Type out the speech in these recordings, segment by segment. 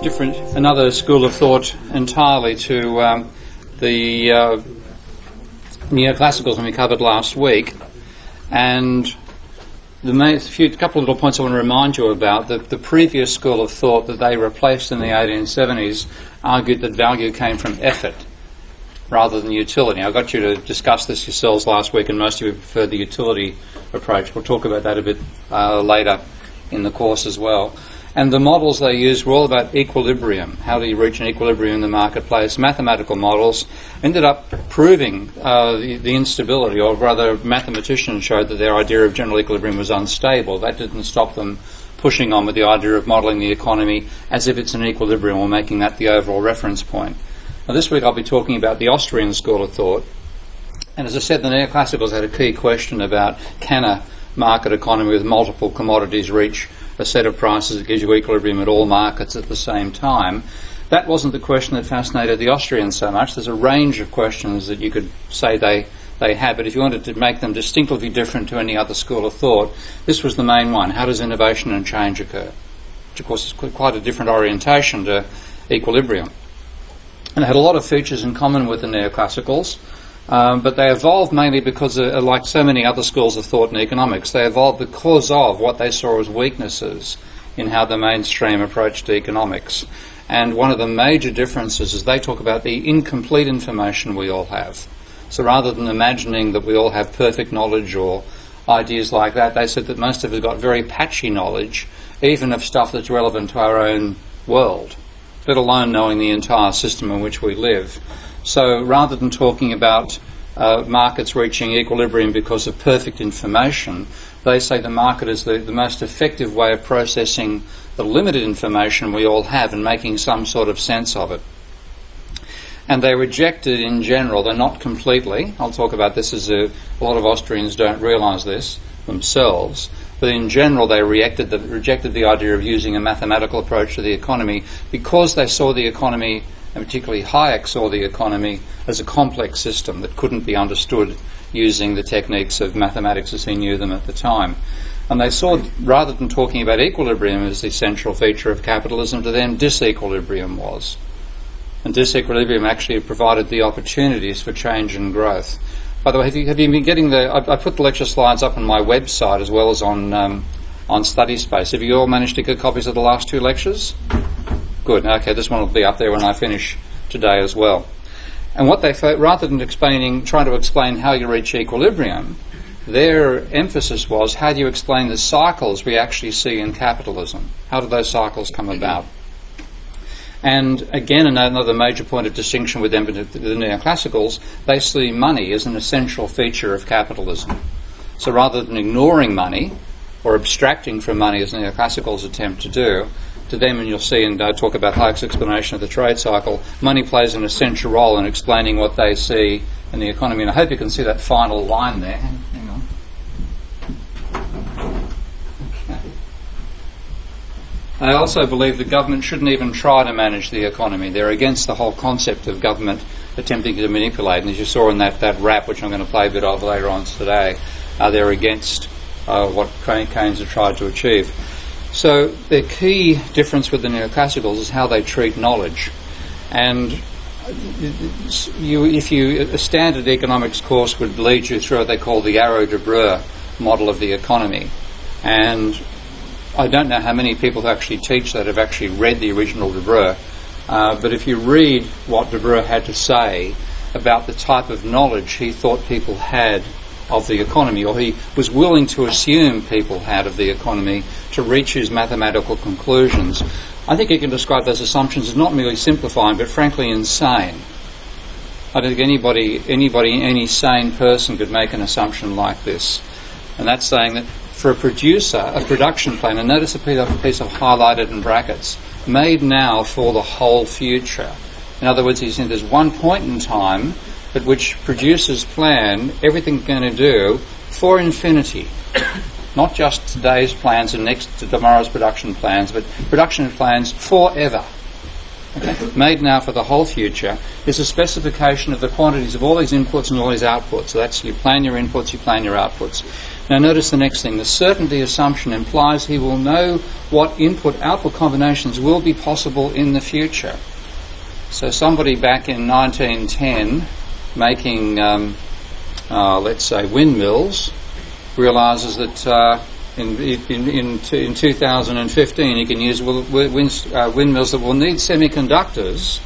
another school of thought entirely to the Neoclassicals we covered last week, and a couple of little points I want to remind you about. The previous school of thought that they replaced in the 1870s argued that value came from effort rather than utility. I got you to discuss this yourselves last week, and most of you prefer the utility approach. We'll talk about that a bit later in the course as well. And the models they used were all about equilibrium. How do you reach an equilibrium in the marketplace? Mathematical models ended up proving the instability, or rather mathematicians showed that their idea of general equilibrium was unstable. That didn't stop them pushing on with the idea of modelling the economy as if it's an equilibrium, or making that the overall reference point. Now this week I'll be talking about the Austrian school of thought. And as I said, the Neoclassicals had a key question about, can a market economy with multiple commodities reach a set of prices that gives you equilibrium at all markets at the same time? That wasn't the question that fascinated the Austrians so much. There's a range of questions that you could say they had, but if you wanted to make them distinctively different to any other school of thought, this was the main one. How does innovation and change occur? Which of course is quite a different orientation to equilibrium. And it had a lot of features in common with the Neoclassicals, but they evolved mainly because, like so many other schools of thought in economics, they evolved because of what they saw as weaknesses in how the mainstream approached economics. And one of the major differences is they talk about the incomplete information we all have. So rather than imagining that we all have perfect knowledge or ideas like that, they said that most of us got very patchy knowledge, even of stuff that's relevant to our own world, let alone knowing the entire system in which we live. So rather than talking about markets reaching equilibrium because of perfect information, they say the market is the most effective way of processing the limited information we all have and making some sort of sense of it. And they rejected in general, though not completely, I'll talk about this as a lot of Austrians don't realise this themselves, but in general they rejected the idea of using a mathematical approach to the economy because they saw the economy, and particularly Hayek saw the economy, as a complex system that couldn't be understood using the techniques of mathematics as he knew them at the time. And they saw, rather than talking about equilibrium as the central feature of capitalism, to them disequilibrium was. And disequilibrium actually provided the opportunities for change and growth. By the way, have you been getting I put the lecture slides up on my website as well as on StudySpace. Have you all managed to get copies of the last two lectures? Good. Okay, this one will be up there when I finish today as well. And what they thought, rather than trying to explain how you reach equilibrium, their emphasis was, how do you explain the cycles we actually see in capitalism? How do those cycles come about? And again, another major point of distinction with them and the Neoclassicals, they see money as an essential feature of capitalism. So rather than ignoring money or abstracting from money as Neoclassicals attempt to do, to them, and you'll see and talk about Hayek's explanation of the trade cycle, money plays an essential role in explaining what they see in the economy. And I hope you can see that final line there. Hang on. They also believe the government shouldn't even try to manage the economy. They're against the whole concept of government attempting to manipulate. And as you saw in that rap, which I'm going to play a bit of later on today, they're against what Keynes had tried to achieve. So the key difference with the Neoclassicals is how they treat knowledge. And a standard economics course would lead you through what they call the Arrow-Debreu model of the economy. And I don't know how many people who actually teach that have actually read the original Debreu, but if you read what Debreu had to say about the type of knowledge he thought people had of the economy, or he was willing to assume people had of the economy to reach his mathematical conclusions, I think you can describe those assumptions as not merely simplifying, but frankly insane. I don't think any sane person could make an assumption like this. And that's saying that for a producer, a production plan, and notice a piece of highlighted in brackets, made now for the whole future. In other words, he's saying there's one point in time at which producers plan everything they're going to do for infinity. Not just today's plans and tomorrow's production plans, but production plans forever. Okay? Made now for the whole future is a specification of the quantities of all these inputs and all these outputs. So that's, you plan your inputs, you plan your outputs. Now notice the next thing. The certainty assumption implies he will know what input-output combinations will be possible in the future. So somebody back in 1910 making, let's say, windmills, realises that in 2015 you can use windmills that will need semiconductors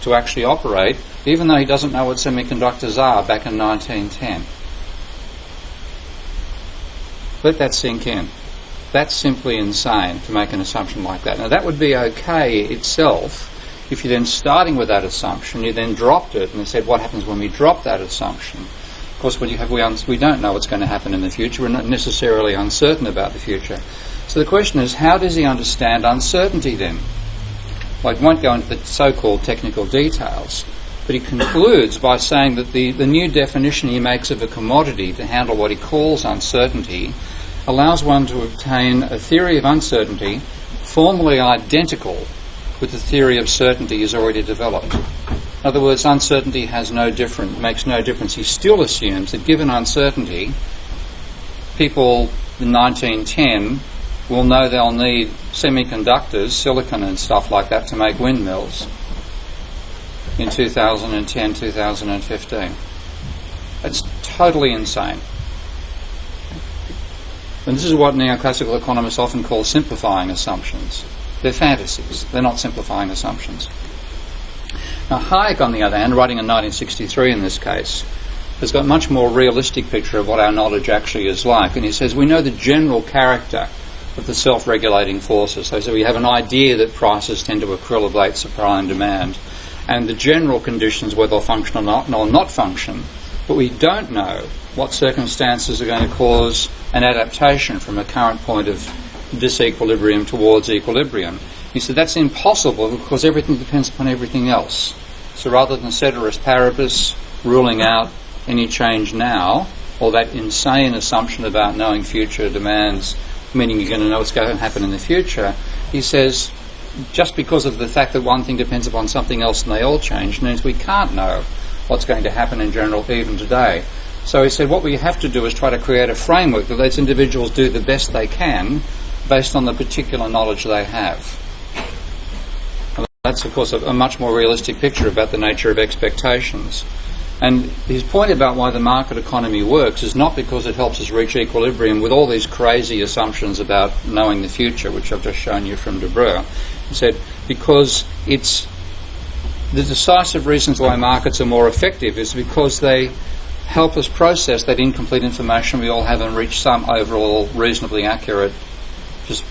to actually operate, even though he doesn't know what semiconductors are back in 1910. Let that sink in. That's simply insane to make an assumption like that. Now that would be okay itself if you're then starting with that assumption, you then dropped it and said, what happens when we drop that assumption? Of course, when you have, we don't know what's going to happen in the future. We're not necessarily uncertain about the future. So the question is, how does he understand uncertainty then? Well, I won't go into the so-called technical details, but he concludes by saying that the new definition he makes of a commodity to handle what he calls uncertainty allows one to obtain a theory of uncertainty formally identical with the theory of certainty he's already developed. In other words, uncertainty makes no difference. He still assumes that given uncertainty, people in 1910 will know they'll need semiconductors, silicon and stuff like that to make windmills in 2010, 2015. It's totally insane. And this is what neoclassical economists often call simplifying assumptions. They're fantasies. They're not simplifying assumptions. Now Hayek, on the other hand, writing in 1963 in this case, has got a much more realistic picture of what our knowledge actually is like. And he says, we know the general character of the self-regulating forces. So we have an idea that prices tend to equilibrate supply and demand, and the general conditions, whether they'll function or not function. But we don't know what circumstances are going to cause an adaptation from a current point of disequilibrium towards equilibrium. He said that's impossible because everything depends upon everything else. So rather than ceteris paribus, ruling out any change now, or that insane assumption about knowing future demands, meaning you're going to know what's going to happen in the future, he says just because of the fact that one thing depends upon something else and they all change means we can't know what's going to happen in general even today. So he said what we have to do is try to create a framework that lets individuals do the best they can based on the particular knowledge they have. And that's, of course, a much more realistic picture about the nature of expectations. And his point about why the market economy works is not because it helps us reach equilibrium with all these crazy assumptions about knowing the future, which I've just shown you from De Breuer. He said because it's the decisive reasons why markets are more effective is because they help us process that incomplete information we all have and reach some overall reasonably accurate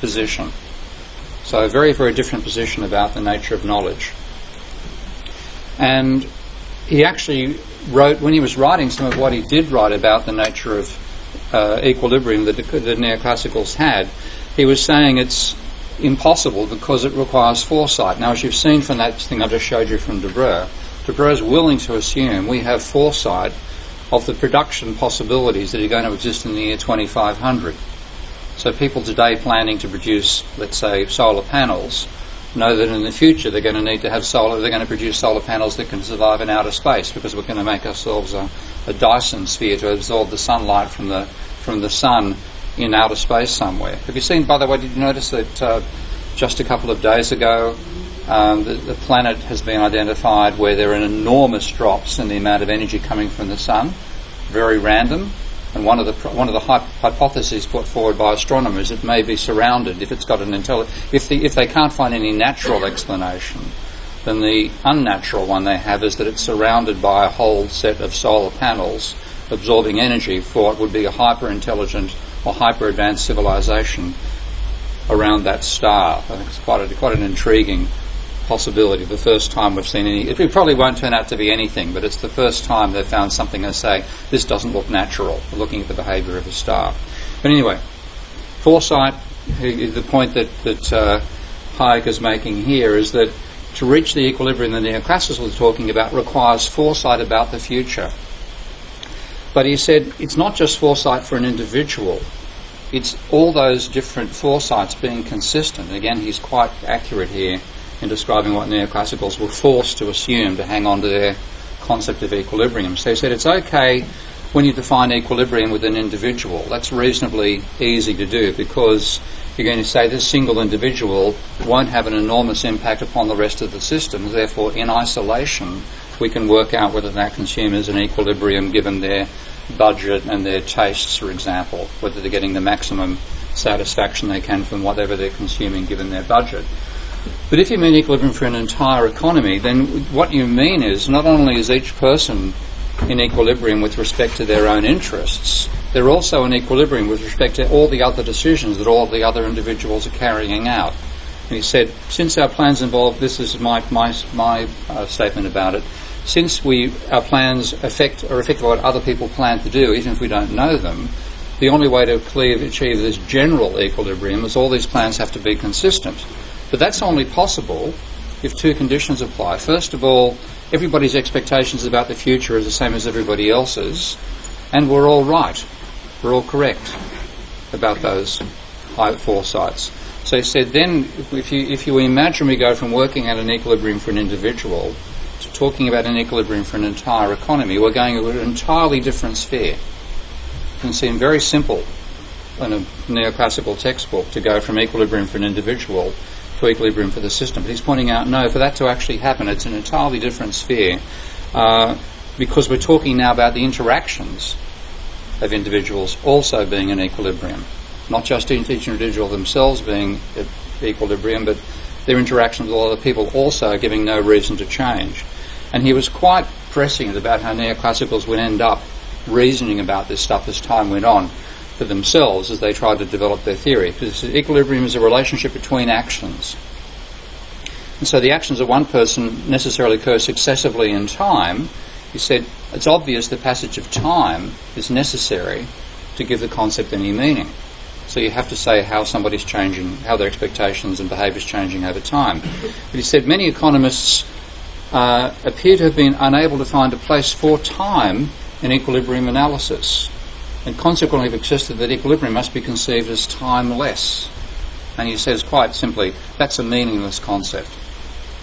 position. So a very, very different position about the nature of knowledge. And he actually wrote, when he was writing some of what he did write about the nature of equilibrium that the neoclassicals had, he was saying it's impossible because it requires foresight. Now, as you've seen from that thing I just showed you from De Breuer is willing to assume we have foresight of the production possibilities that are going to exist in the year 2500. So people today planning to produce, let's say, solar panels know that in the future they're going to need to have they're going to produce solar panels that can survive in outer space because we're going to make ourselves a Dyson sphere to absorb the sunlight from the sun in outer space somewhere. Have you seen, by the way, did you notice that just a couple of days ago the planet has been identified where there are enormous drops in the amount of energy coming from the sun, very random. And one of the hypotheses put forward by astronomers, it may be surrounded if it's got an if they can't find any natural explanation, then the unnatural one they have is that it's surrounded by a whole set of solar panels absorbing energy for what would be a hyper-intelligent or hyper-advanced civilization around that star. I think it's quite an intriguing possibility. The first time we've seen any, it probably won't turn out to be anything, but it's the first time they've found something and say this doesn't look natural. We're looking at the behaviour of a star. But anyway, foresight, the point that Hayek is making here is that to reach the equilibrium the neoclassicals are talking about requires foresight about the future. But he said it's not just foresight for an individual, it's all those different foresights being consistent. Again, he's quite accurate here in describing what neoclassicals were forced to assume to hang on to their concept of equilibrium. So he said it's okay when you define equilibrium with an individual, that's reasonably easy to do, because you're going to say this single individual won't have an enormous impact upon the rest of the system. Therefore, in isolation, we can work out whether that consumer is in equilibrium given their budget and their tastes, for example, whether they're getting the maximum satisfaction they can from whatever they're consuming given their budget. But if you mean equilibrium for an entire economy, then what you mean is not only is each person in equilibrium with respect to their own interests, they're also in equilibrium with respect to all the other decisions that all the other individuals are carrying out. And he said, since our plans involve, this is my statement about it, since our plans are affected by what other people plan to do, even if we don't know them, the only way to achieve this general equilibrium is all these plans have to be consistent. But that's only possible if two conditions apply. First of all, everybody's expectations about the future are the same as everybody else's, and we're all right. We're all correct about those high foresights. So he said then, if you imagine we go from working at an equilibrium for an individual to talking about an equilibrium for an entire economy, we're going to an entirely different sphere. It can seem very simple in a neoclassical textbook to go from equilibrium for an individual to equilibrium for the system. But he's pointing out, no, for that to actually happen, it's an entirely different sphere, because we're talking now about the interactions of individuals also being in equilibrium. Not just each individual themselves being at equilibrium, but their interactions with other people also giving no reason to change. And he was quite prescient about how neoclassicals would end up reasoning about this stuff as time went on for themselves as they tried to develop their theory. Because equilibrium is a relationship between actions. And so the actions of one person necessarily occur successively in time. He said it's obvious the passage of time is necessary to give the concept any meaning. So you have to say how somebody's changing, how their expectations and behaviour is changing over time. But he said many economists appear to have been unable to find a place for time in equilibrium analysis, and consequently have accepted that equilibrium must be conceived as timeless. And he says quite simply, that's a meaningless concept.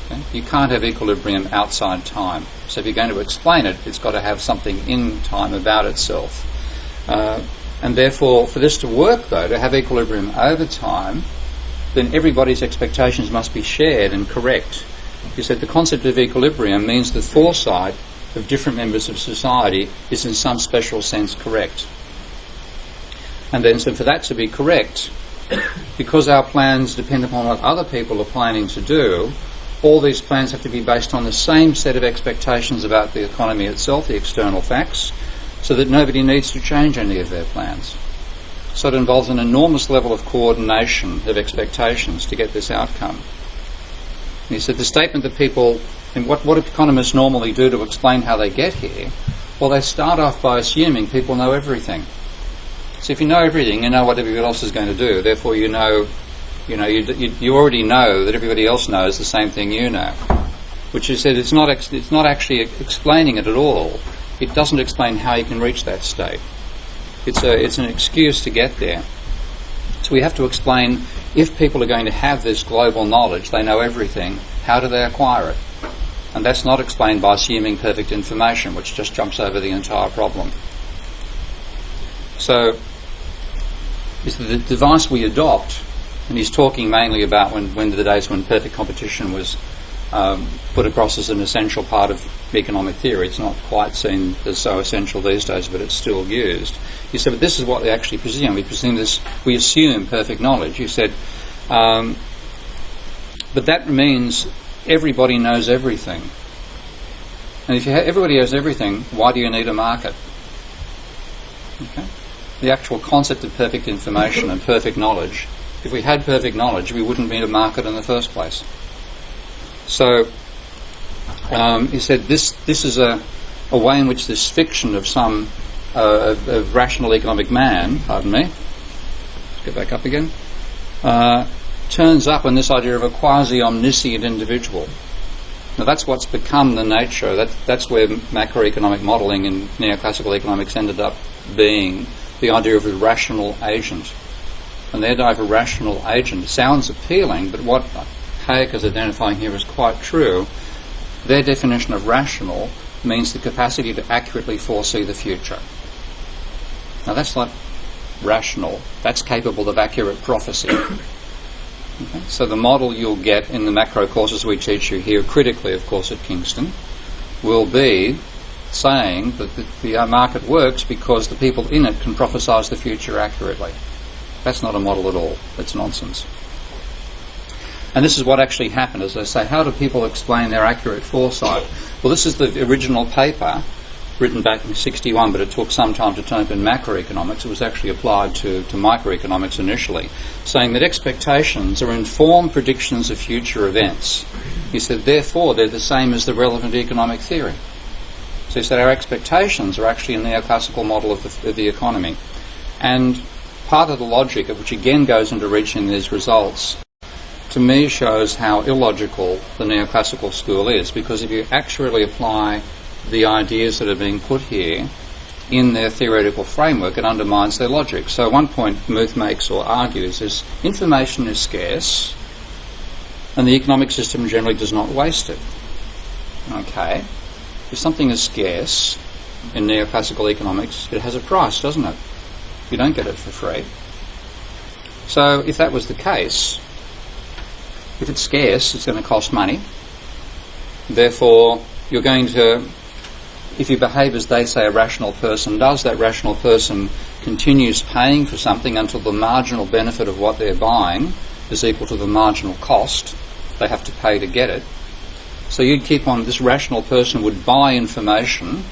Okay? You can't have equilibrium outside time. So if you're going to explain it, it's got to have something in time about itself. And therefore, for this to work, though, to have equilibrium over time, then everybody's expectations must be shared and correct. He said the concept of equilibrium means the foresight of different members of society is in some special sense correct. And then, so for that to be correct, because our plans depend upon what other people are planning to do, all these plans have to be based on the same set of expectations about the economy itself, the external facts, so that nobody needs to change any of their plans. So it involves an enormous level of coordination of expectations to get this outcome. And he said the statement that people, and what economists normally do to explain how they get here, well, they start off by assuming people know everything. So if you know everything, you know what everybody else is going to do. Therefore, you already know that everybody else knows the same thing you know. Which he said it's not actually explaining it at all. It doesn't explain how you can reach that state. It's an excuse to get there. So we have to explain, if people are going to have this global knowledge, they know everything, how do they acquire it? And that's not explained by assuming perfect information, which just jumps over the entire problem. So it's the device we adopt, and he's talking mainly about when the days when perfect competition was put across as an essential part of economic theory. It's not quite seen as so essential these days, but it's still used. He said, but this is what they actually presume. We assume perfect knowledge. He said, but that means everybody knows everything. And if everybody knows everything, why do you need a market? Okay? The actual concept of perfect information and perfect knowledge, if we had perfect knowledge, we wouldn't need a market in the first place. So he said this is a way in which this fiction of some of rational economic man, pardon me, let's get back up again, turns up in this idea of a quasi-omniscient individual. Now that's what's become the nature, that's where macroeconomic modelling in neoclassical economics ended up being, the idea of a rational agent. And the idea of a rational agent sounds appealing, but what Hayek is identifying here is quite true. Their definition of rational means the capacity to accurately foresee the future. Now that's not rational. That's capable of accurate prophecy. Okay? So the model you'll get in the macro courses we teach you here, critically of course at Kingston, will be saying that the market works because the people in it can prophesise the future accurately. That's not a model at all. That's nonsense. And this is what actually happened. As I say, how do people explain their accurate foresight? Well, this is the original paper written back in 61, but it took some time to turn up in macroeconomics. It was actually applied to microeconomics initially, saying that expectations are informed predictions of future events. He said, therefore, they're the same as the relevant economic theory. So he said our expectations are actually a neoclassical model of the economy. And part of the logic, which again goes into reaching these results, to me shows how illogical the neoclassical school is, because if you actually apply the ideas that are being put here in their theoretical framework, it undermines their logic. So one point Muth makes or argues is information is scarce and the economic system generally does not waste it. Okay. If something is scarce in neoclassical economics, it has a price, doesn't it? You don't get it for free. So if that was the case, if it's scarce, it's going to cost money. Therefore, you're going to, if you behave as they say a rational person does, that rational person continues paying for something until the marginal benefit of what they're buying is equal to the marginal cost they have to pay to get it. So you'd keep on, this rational person would buy information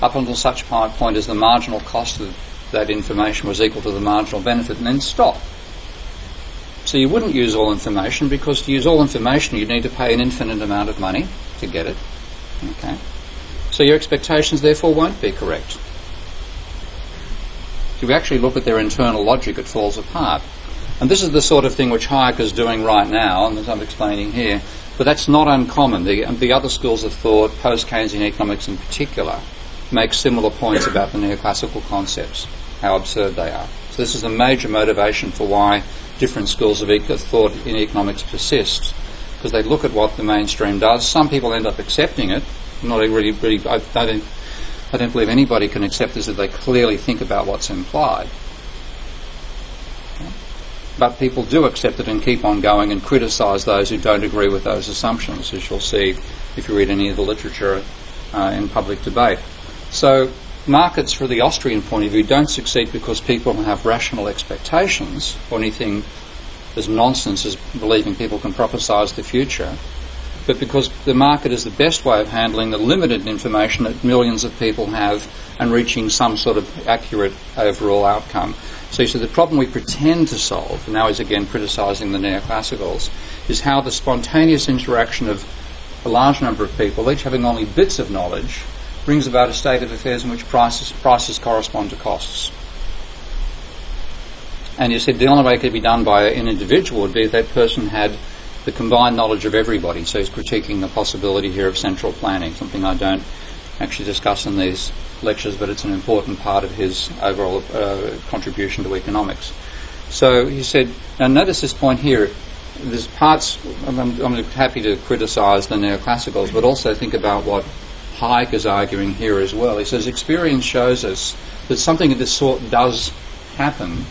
up until such point as the marginal cost of that information was equal to the marginal benefit and then stop. So you wouldn't use all information, because to use all information you'd need to pay an infinite amount of money to get it. Okay. So your expectations therefore won't be correct. If you actually look at their internal logic, it falls apart. And this is the sort of thing which Hayek is doing right now, and as I'm explaining here, but that's not uncommon. The other schools of thought, post-Keynesian economics in particular, make similar points about the neoclassical concepts, how absurd they are. So this is a major motivation for why different schools of thought in economics persist, because they look at what the mainstream does. Some people end up accepting it. Not really. I don't believe anybody can accept this if they clearly think about what's implied. Okay. But people do accept it and keep on going and criticise those who don't agree with those assumptions, as you'll see if you read any of the literature in public debate. So markets, for the Austrian point of view, don't succeed because people have rational expectations, or anything as nonsense as believing people can prophesise the future, but because the market is the best way of handling the limited information that millions of people have and reaching some sort of accurate overall outcome. So you see, the problem we pretend to solve, and now he's again criticising the neoclassicals, is how the spontaneous interaction of a large number of people, each having only bits of knowledge, brings about a state of affairs in which prices correspond to costs. And you said the only way it could be done by an individual would be if that person had the combined knowledge of everybody. So he's critiquing the possibility here of central planning, something I don't actually discuss in these lectures, but it's an important part of his overall contribution to economics. So he said, now notice this point here, there's parts, I'm happy to criticise the neoclassicals, but also think about what Hayek is arguing here as well. He says experience shows us that something of this sort does happen,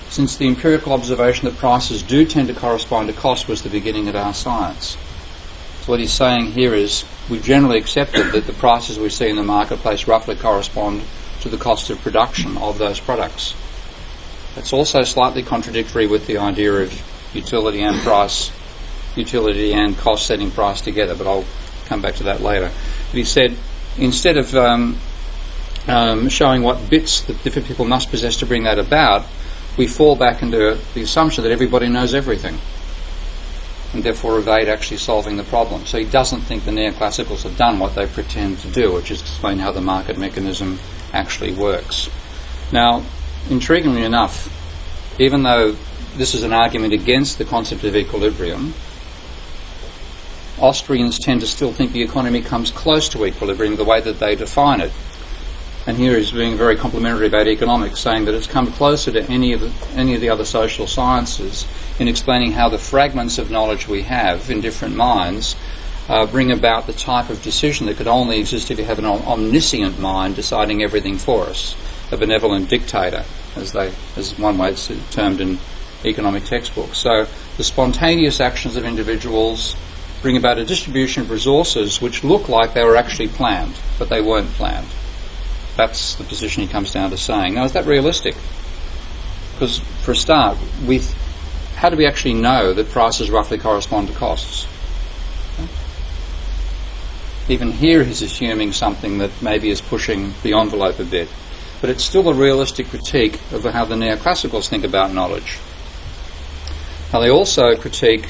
since the empirical observation that prices do tend to correspond to cost was the beginning of our science. So what he's saying here is we've generally accepted that the prices we see in the marketplace roughly correspond to the cost of production of those products. It's also slightly contradictory with the idea of utility and cost setting price together, but I'll come back to that later. But he said, instead of showing what bits that different people must possess to bring that about, we fall back into the assumption that everybody knows everything, and therefore evade actually solving the problem. So he doesn't think the neoclassicals have done what they pretend to do, which is explain how the market mechanism actually works. Now, intriguingly enough, even though this is an argument against the concept of equilibrium, Austrians tend to still think the economy comes close to equilibrium the way that they define it. And here he's being very complimentary about economics, saying that it's come closer to any of the other social sciences in explaining how the fragments of knowledge we have in different minds bring about the type of decision that could only exist if you have an omniscient mind deciding everything for us. a benevolent dictator, as one way it's termed in economic textbooks. So the spontaneous actions of individuals bring about a distribution of resources which look like they were actually planned, but they weren't planned. That's the position he comes down to saying. Now, is that realistic? Because, for a start, how do we actually know that prices roughly correspond to costs? Okay. Even here he's assuming something that maybe is pushing the envelope a bit. But it's still a realistic critique of how the neoclassicals think about knowledge. Now, they also critique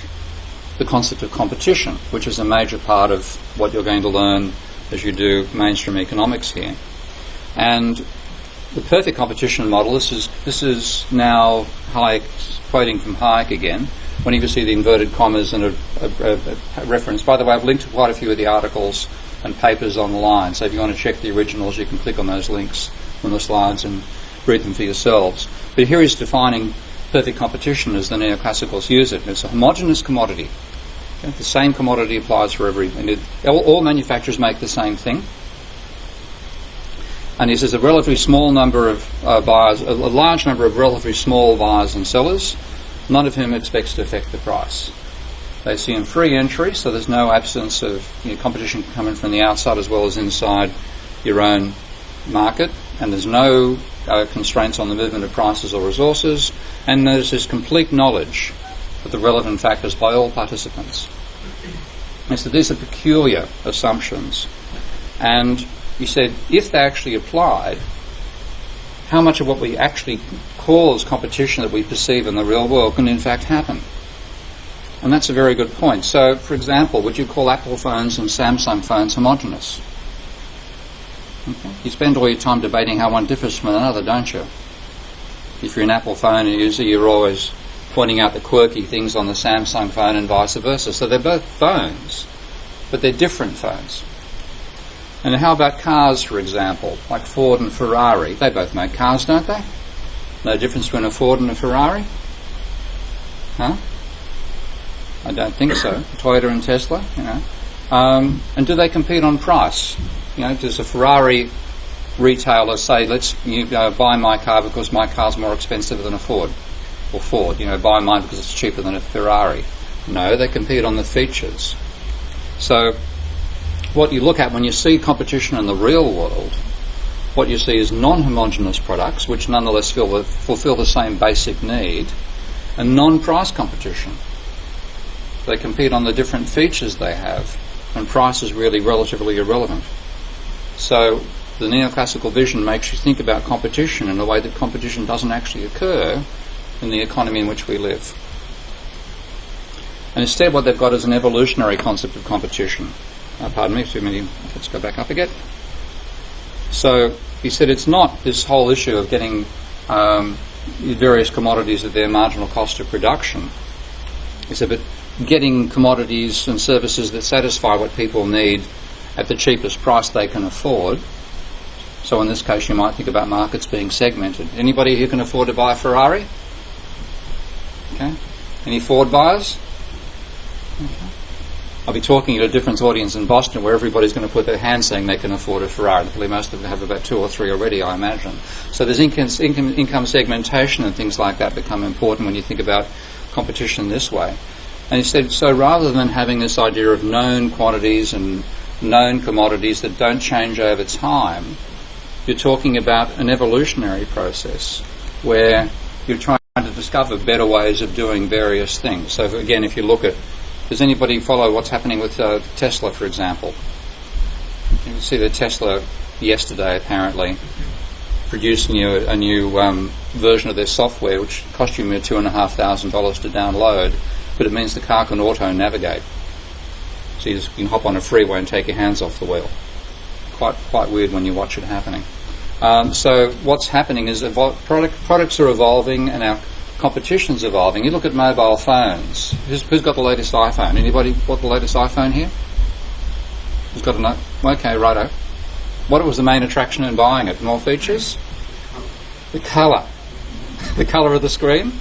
the concept of competition, which is a major part of what you're going to learn as you do mainstream economics here. And the perfect competition model, this is now Hayek, quoting from Hayek again, when you can see the inverted commas and a reference. By the way, I've linked to quite a few of the articles and papers online, so if you want to check the originals, you can click on those links on the slides and read them for yourselves. But here he's defining perfect competition as the neoclassicals use it. It's a homogeneous commodity. Okay? The same commodity applies for all manufacturers make the same thing. And he says a relatively small number of buyers, a large number of relatively small buyers and sellers, none of whom expects to affect the price. They assume free entry, so there's no absence of competition coming from the outside as well as inside your own market, and there's no constraints on the movement of prices or resources, and there's this complete knowledge of the relevant factors by all participants. And so these are peculiar assumptions, and he said, if they actually applied, how much of what we actually call as competition that we perceive in the real world can in fact happen? And that's a very good point. So, for example, would you call Apple phones and Samsung phones homogeneous? Okay. You spend all your time debating how one differs from another, don't you? If you're an Apple phone user, you're always pointing out the quirky things on the Samsung phone and vice versa. So they're both phones, but they're different phones. And how about cars, for example, like Ford and Ferrari? They both make cars, don't they? No difference between a Ford and a Ferrari? Huh? I don't think so. Toyota and Tesla, and do they compete on price? Does a Ferrari retailer say, you buy my car because my car's more expensive than a Ford? Or Ford, buy mine because it's cheaper than a Ferrari? No, they compete on the features. So what you look at when you see competition in the real world, what you see is non-homogeneous products, which nonetheless fulfill the same basic need, and non-price competition. They compete on the different features they have, and price is really relatively irrelevant. So the neoclassical vision makes you think about competition in a way that competition doesn't actually occur in the economy in which we live. And instead what they've got is an evolutionary concept of competition. Let's go back up again. So he said it's not this whole issue of getting various commodities at their marginal cost of production. He said, but getting commodities and services that satisfy what people need at the cheapest price they can afford. So in this case you might think about markets being segmented. Anybody who can afford to buy a Ferrari? Okay. Any Ford buyers? Okay. I'll be talking to a different audience in Boston where everybody's going to put their hand saying they can afford a Ferrari. Probably most of them have about 2 or 3 already, I imagine. So there's income segmentation and things like that become important when you think about competition this way. And he said, so rather than having this idea of known quantities and known commodities that don't change over time, you're talking about an evolutionary process where you're trying to discover better ways of doing various things. So again, if you look at, does anybody follow what's happening with Tesla, for example? You can see that Tesla yesterday apparently produced a new version of their software which cost you $2,500 to download, but it means the car can auto-navigate. So you can hop on a freeway and take your hands off the wheel. Quite weird when you watch it happening. So what's happening is products are evolving and our competition's evolving. You look at mobile phones. Who's got the latest iPhone? Anybody got the latest iPhone here? Who's got a okay, righto. What was the main attraction in buying it? More features? The colour. The colour of the screen?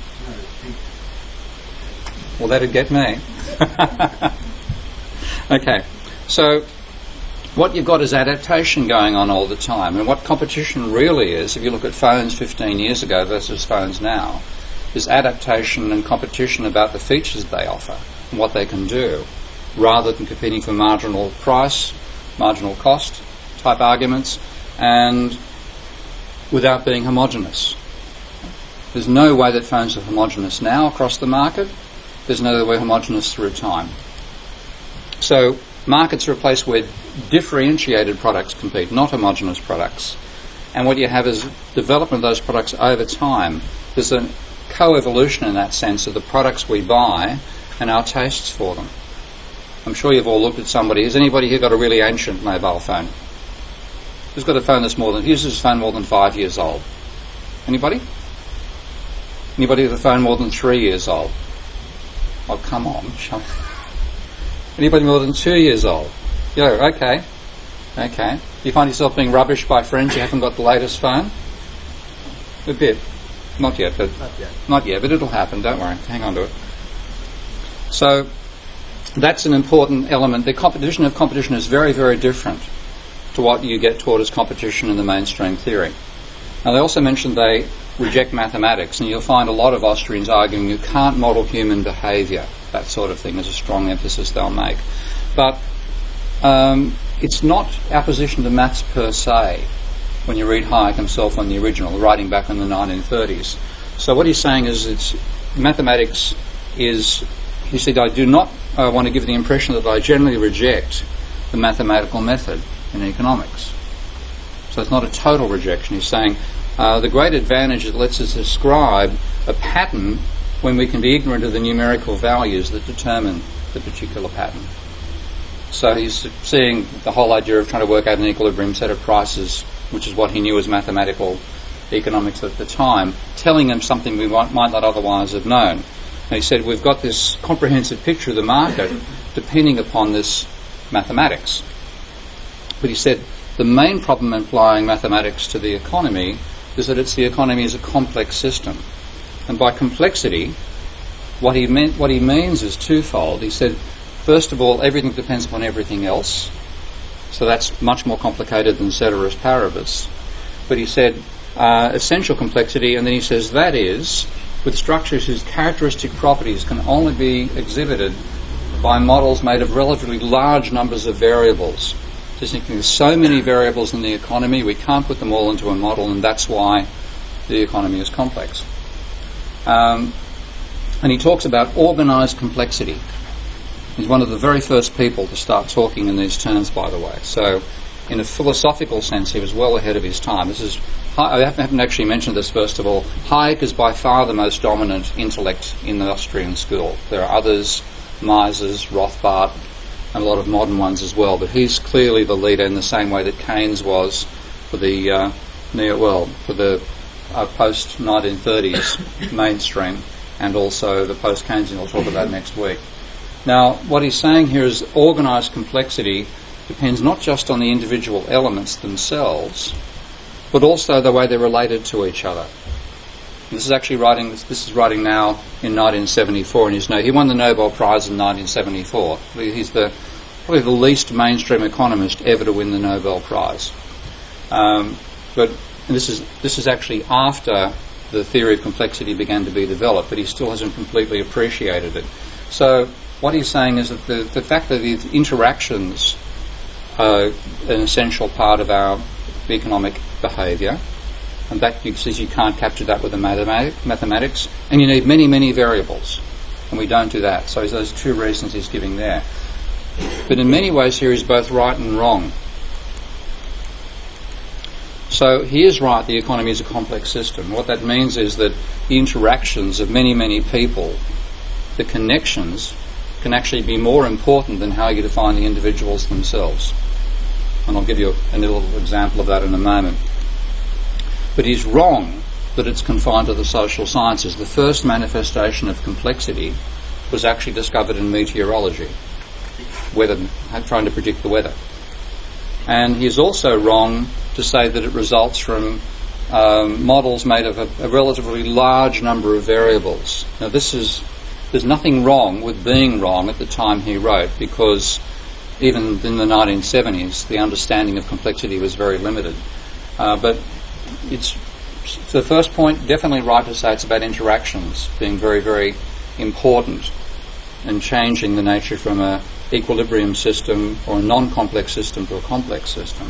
Well, that'd get me. Okay, so what you've got is adaptation going on all the time. And what competition really is, if you look at phones 15 years ago versus phones now, is adaptation and competition about the features they offer and what they can do, rather than competing for marginal price, marginal cost type arguments, and without being homogenous. There's no way that phones are homogenous now across the market. There's no way homogenous through time. So markets are a place where differentiated products compete, not homogenous products. And what you have is development of those products over time. There's a co-evolution in that sense of the products we buy and our tastes for them. I'm sure you've all looked at somebody. Has anybody here got a really ancient mobile phone? Who's got a phone that's uses a phone more than 5 years old? Anybody? Anybody with a phone more than 3 years old? Oh, come on. Anybody more than 2 years old? Yeah, okay. Okay. You find yourself being rubbished by friends who haven't got the latest phone? A bit. Not yet, but it'll happen. Don't worry. Hang on to it. So that's an important element. The competition of competition is very, very different to what you get taught as competition in the mainstream theory. Now, they also mentioned they reject mathematics, and you'll find a lot of Austrians arguing you can't model human behaviour. That sort of thing is a strong emphasis they'll make. But it's not opposition to maths per se when you read Hayek himself on the original, writing back in the 1930s. So what he's saying is it's mathematics is, he said, I do not want to give the impression that I generally reject the mathematical method in economics. So it's not a total rejection. He's saying the great advantage it lets us describe a pattern when we can be ignorant of the numerical values that determine the particular pattern. So he's seeing the whole idea of trying to work out an equilibrium set of prices, which is what he knew as mathematical economics at the time, telling him something we might not otherwise have known. And he said, we've got this comprehensive picture of the market depending upon this mathematics. But he said, the main problem in applying mathematics to the economy is that the economy is a complex system. And by complexity, what he means is twofold. He said, first of all, everything depends upon everything else. So that's much more complicated than ceteris paribus. But he said, essential complexity, and then he says, that is, with structures whose characteristic properties can only be exhibited by models made of relatively large numbers of variables. There's so many variables in the economy, we can't put them all into a model, and that's why the economy is complex. And he talks about organised complexity. He's one of the very first people to start talking in these terms, by the way. So in a philosophical sense, he was well ahead of his time. I haven't actually mentioned this, first of all. Hayek is by far the most dominant intellect in the Austrian school. There are others, Mises, Rothbard, and a lot of modern ones as well, but he's clearly the leader in the same way that Keynes was for the post-1930s mainstream, and also the post-Keynesian we'll talk about next week. Now, what he's saying here is organised complexity depends not just on the individual elements themselves, but also the way they're related to each other. And this is writing now in 1974 in his note. He won the Nobel Prize in 1974. He's probably the least mainstream economist ever to win the Nobel Prize. But this is actually after the theory of complexity began to be developed, but he still hasn't completely appreciated it. So what he's saying is that the fact that these interactions are an essential part of our economic behaviour, and that says you can't capture that with the mathematics, and you need many, many variables, and we don't do that. So those two reasons he's giving there. But in many ways here he's both right and wrong. So he is right, the economy is a complex system. What that means is that the interactions of many, many people, the connections, can actually be more important than how you define the individuals themselves. And I'll give you a little example of that in a moment. But he's wrong that it's confined to the social sciences. The first manifestation of complexity was actually discovered in meteorology, trying to predict the weather. And he's also wrong to say that it results from models made of a relatively large number of variables. Now there's nothing wrong with being wrong at the time he wrote, because even in the 1970s, the understanding of complexity was very limited. But it's the first point, definitely right to say it's about interactions being very, very important and changing the nature from a equilibrium system or a non-complex system to a complex system.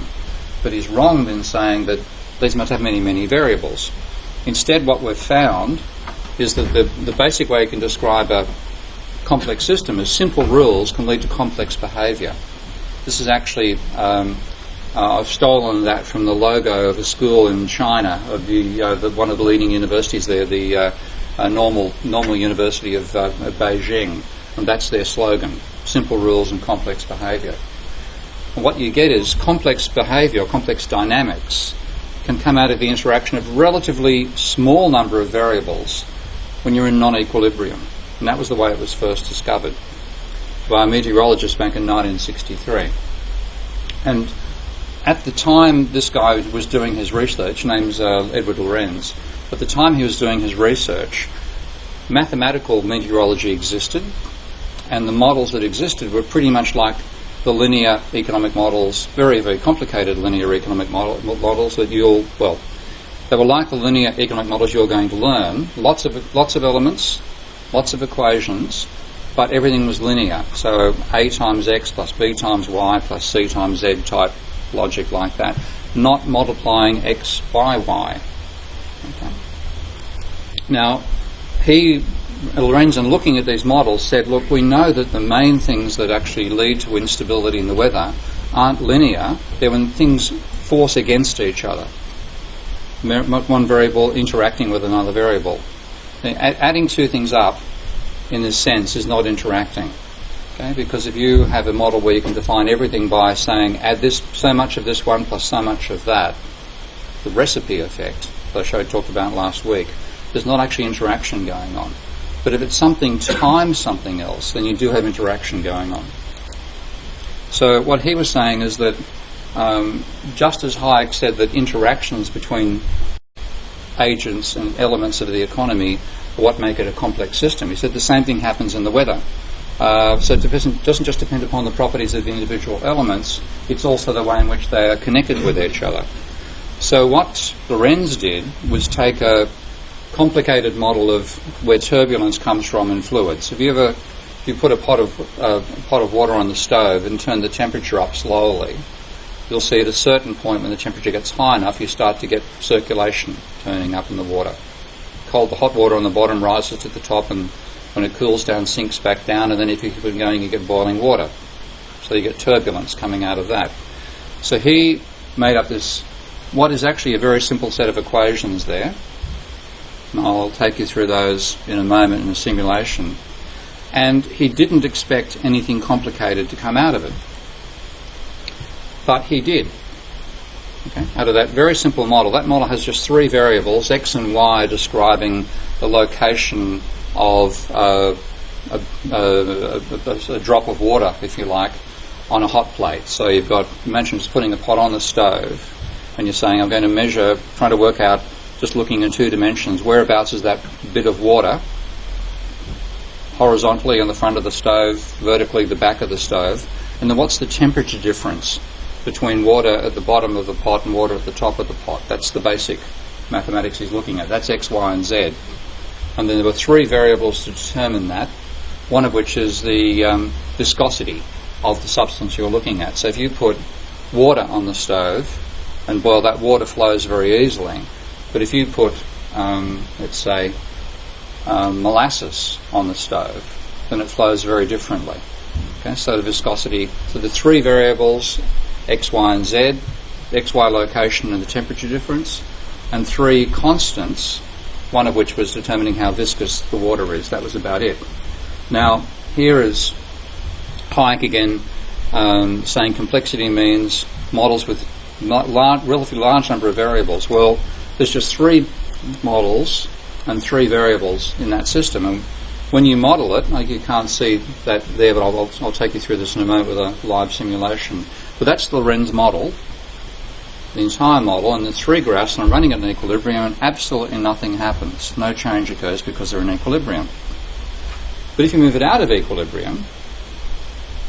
But he's wrong in saying that these must have many, many variables. Instead, what we've found is that the basic way you can describe a complex system is simple rules can lead to complex behaviour. This is actually, I've stolen that from the logo of a school in China, of one of the leading universities there, the normal University of Beijing, and that's their slogan: simple rules and complex behaviour. And what you get is complex behaviour, complex dynamics, can come out of the interaction of relatively small number of variables when you're in non-equilibrium. And that was the way it was first discovered by a meteorologist back in 1963. And at the time this guy was doing his research, name's Edward Lorenz, at the time he was doing his research, mathematical meteorology existed, and the models that existed were pretty much like the linear economic models, very, very complicated linear economic models that they were like the linear economic models you're going to learn. Lots of elements, lots of equations, but everything was linear. So A times X plus B times Y plus C times Z type logic like that, not multiplying X by Y. Okay. Now, Lorenz, in looking at these models, said, look, we know that the main things that actually lead to instability in the weather aren't linear. They're when things force against each other. One variable interacting with another variable. Adding two things up, in this sense, is not interacting. Okay? Because if you have a model where you can define everything by saying, add this, so much of this one plus so much of that, the recipe effect that I talked about last week, there's not actually interaction going on. But if it's something times something else, then you do have interaction going on. So what he was saying is that just as Hayek said that interactions between agents and elements of the economy are what make it a complex system, he said the same thing happens in the weather. So it doesn't just depend upon the properties of the individual elements, it's also the way in which they are connected with each other. So what Lorenz did was take a complicated model of where turbulence comes from in fluids. If you put a pot of water on the stove and turn the temperature up slowly, you'll see at a certain point when the temperature gets high enough, you start to get circulation turning up in the water. The hot water on the bottom rises to the top, and when it cools down, sinks back down, and then if you keep it going, you get boiling water. So you get turbulence coming out of that. So he made up what is actually a very simple set of equations there. I'll take you through those in a moment in a simulation. And he didn't expect anything complicated to come out of it. But he did. Okay? Out of that very simple model. That model has just three variables, X and Y, describing the location of a drop of water, if you like, on a hot plate. So imagine just putting a pot on the stove, and you're saying, I'm going to measure, trying to work out, just looking in two dimensions, whereabouts is that bit of water, horizontally on the front of the stove, vertically the back of the stove, and then what's the temperature difference between water at the bottom of the pot and water at the top of the pot. That's the basic mathematics he's looking at. That's X, Y, and Z. And then there were three variables to determine that, one of which is the viscosity of the substance you're looking at. So if you put water on the stove, and boil, that water flows very easily. But if you put, let's say, molasses on the stove, then it flows very differently. Okay, so the viscosity, so the three variables, X, Y, and Z, XY location and the temperature difference, and three constants, one of which was determining how viscous the water is. That was about it. Now, here is Hayek again saying complexity means models with relatively large number of variables. Well, there's just three models and three variables in that system, and when you model it, you can't see that there, but I'll take you through this in a moment with a live simulation. But that's the Lorenz model, the entire model, and the three graphs, and I'm running at an equilibrium, and absolutely nothing happens. No change occurs because they're in equilibrium. But if you move it out of equilibrium,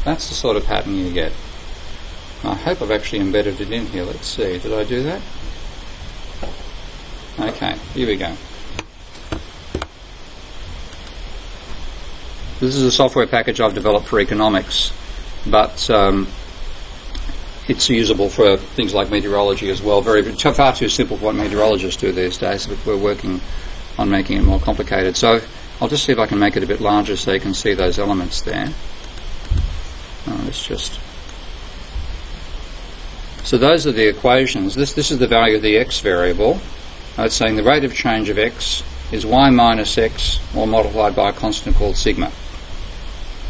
That's the sort of pattern you get. I hope I've actually embedded it in here. Let's see. Did I do that? Okay, here we go. This is a software package I've developed for economics, but it's usable for things like meteorology as well. Far too simple for what meteorologists do these days, but we're working on making it more complicated. So I'll just see if I can make it a bit larger so you can see those elements there. So those are the equations. This is the value of the x variable. It's saying the rate of change of x is y minus x, or multiplied by a constant called sigma.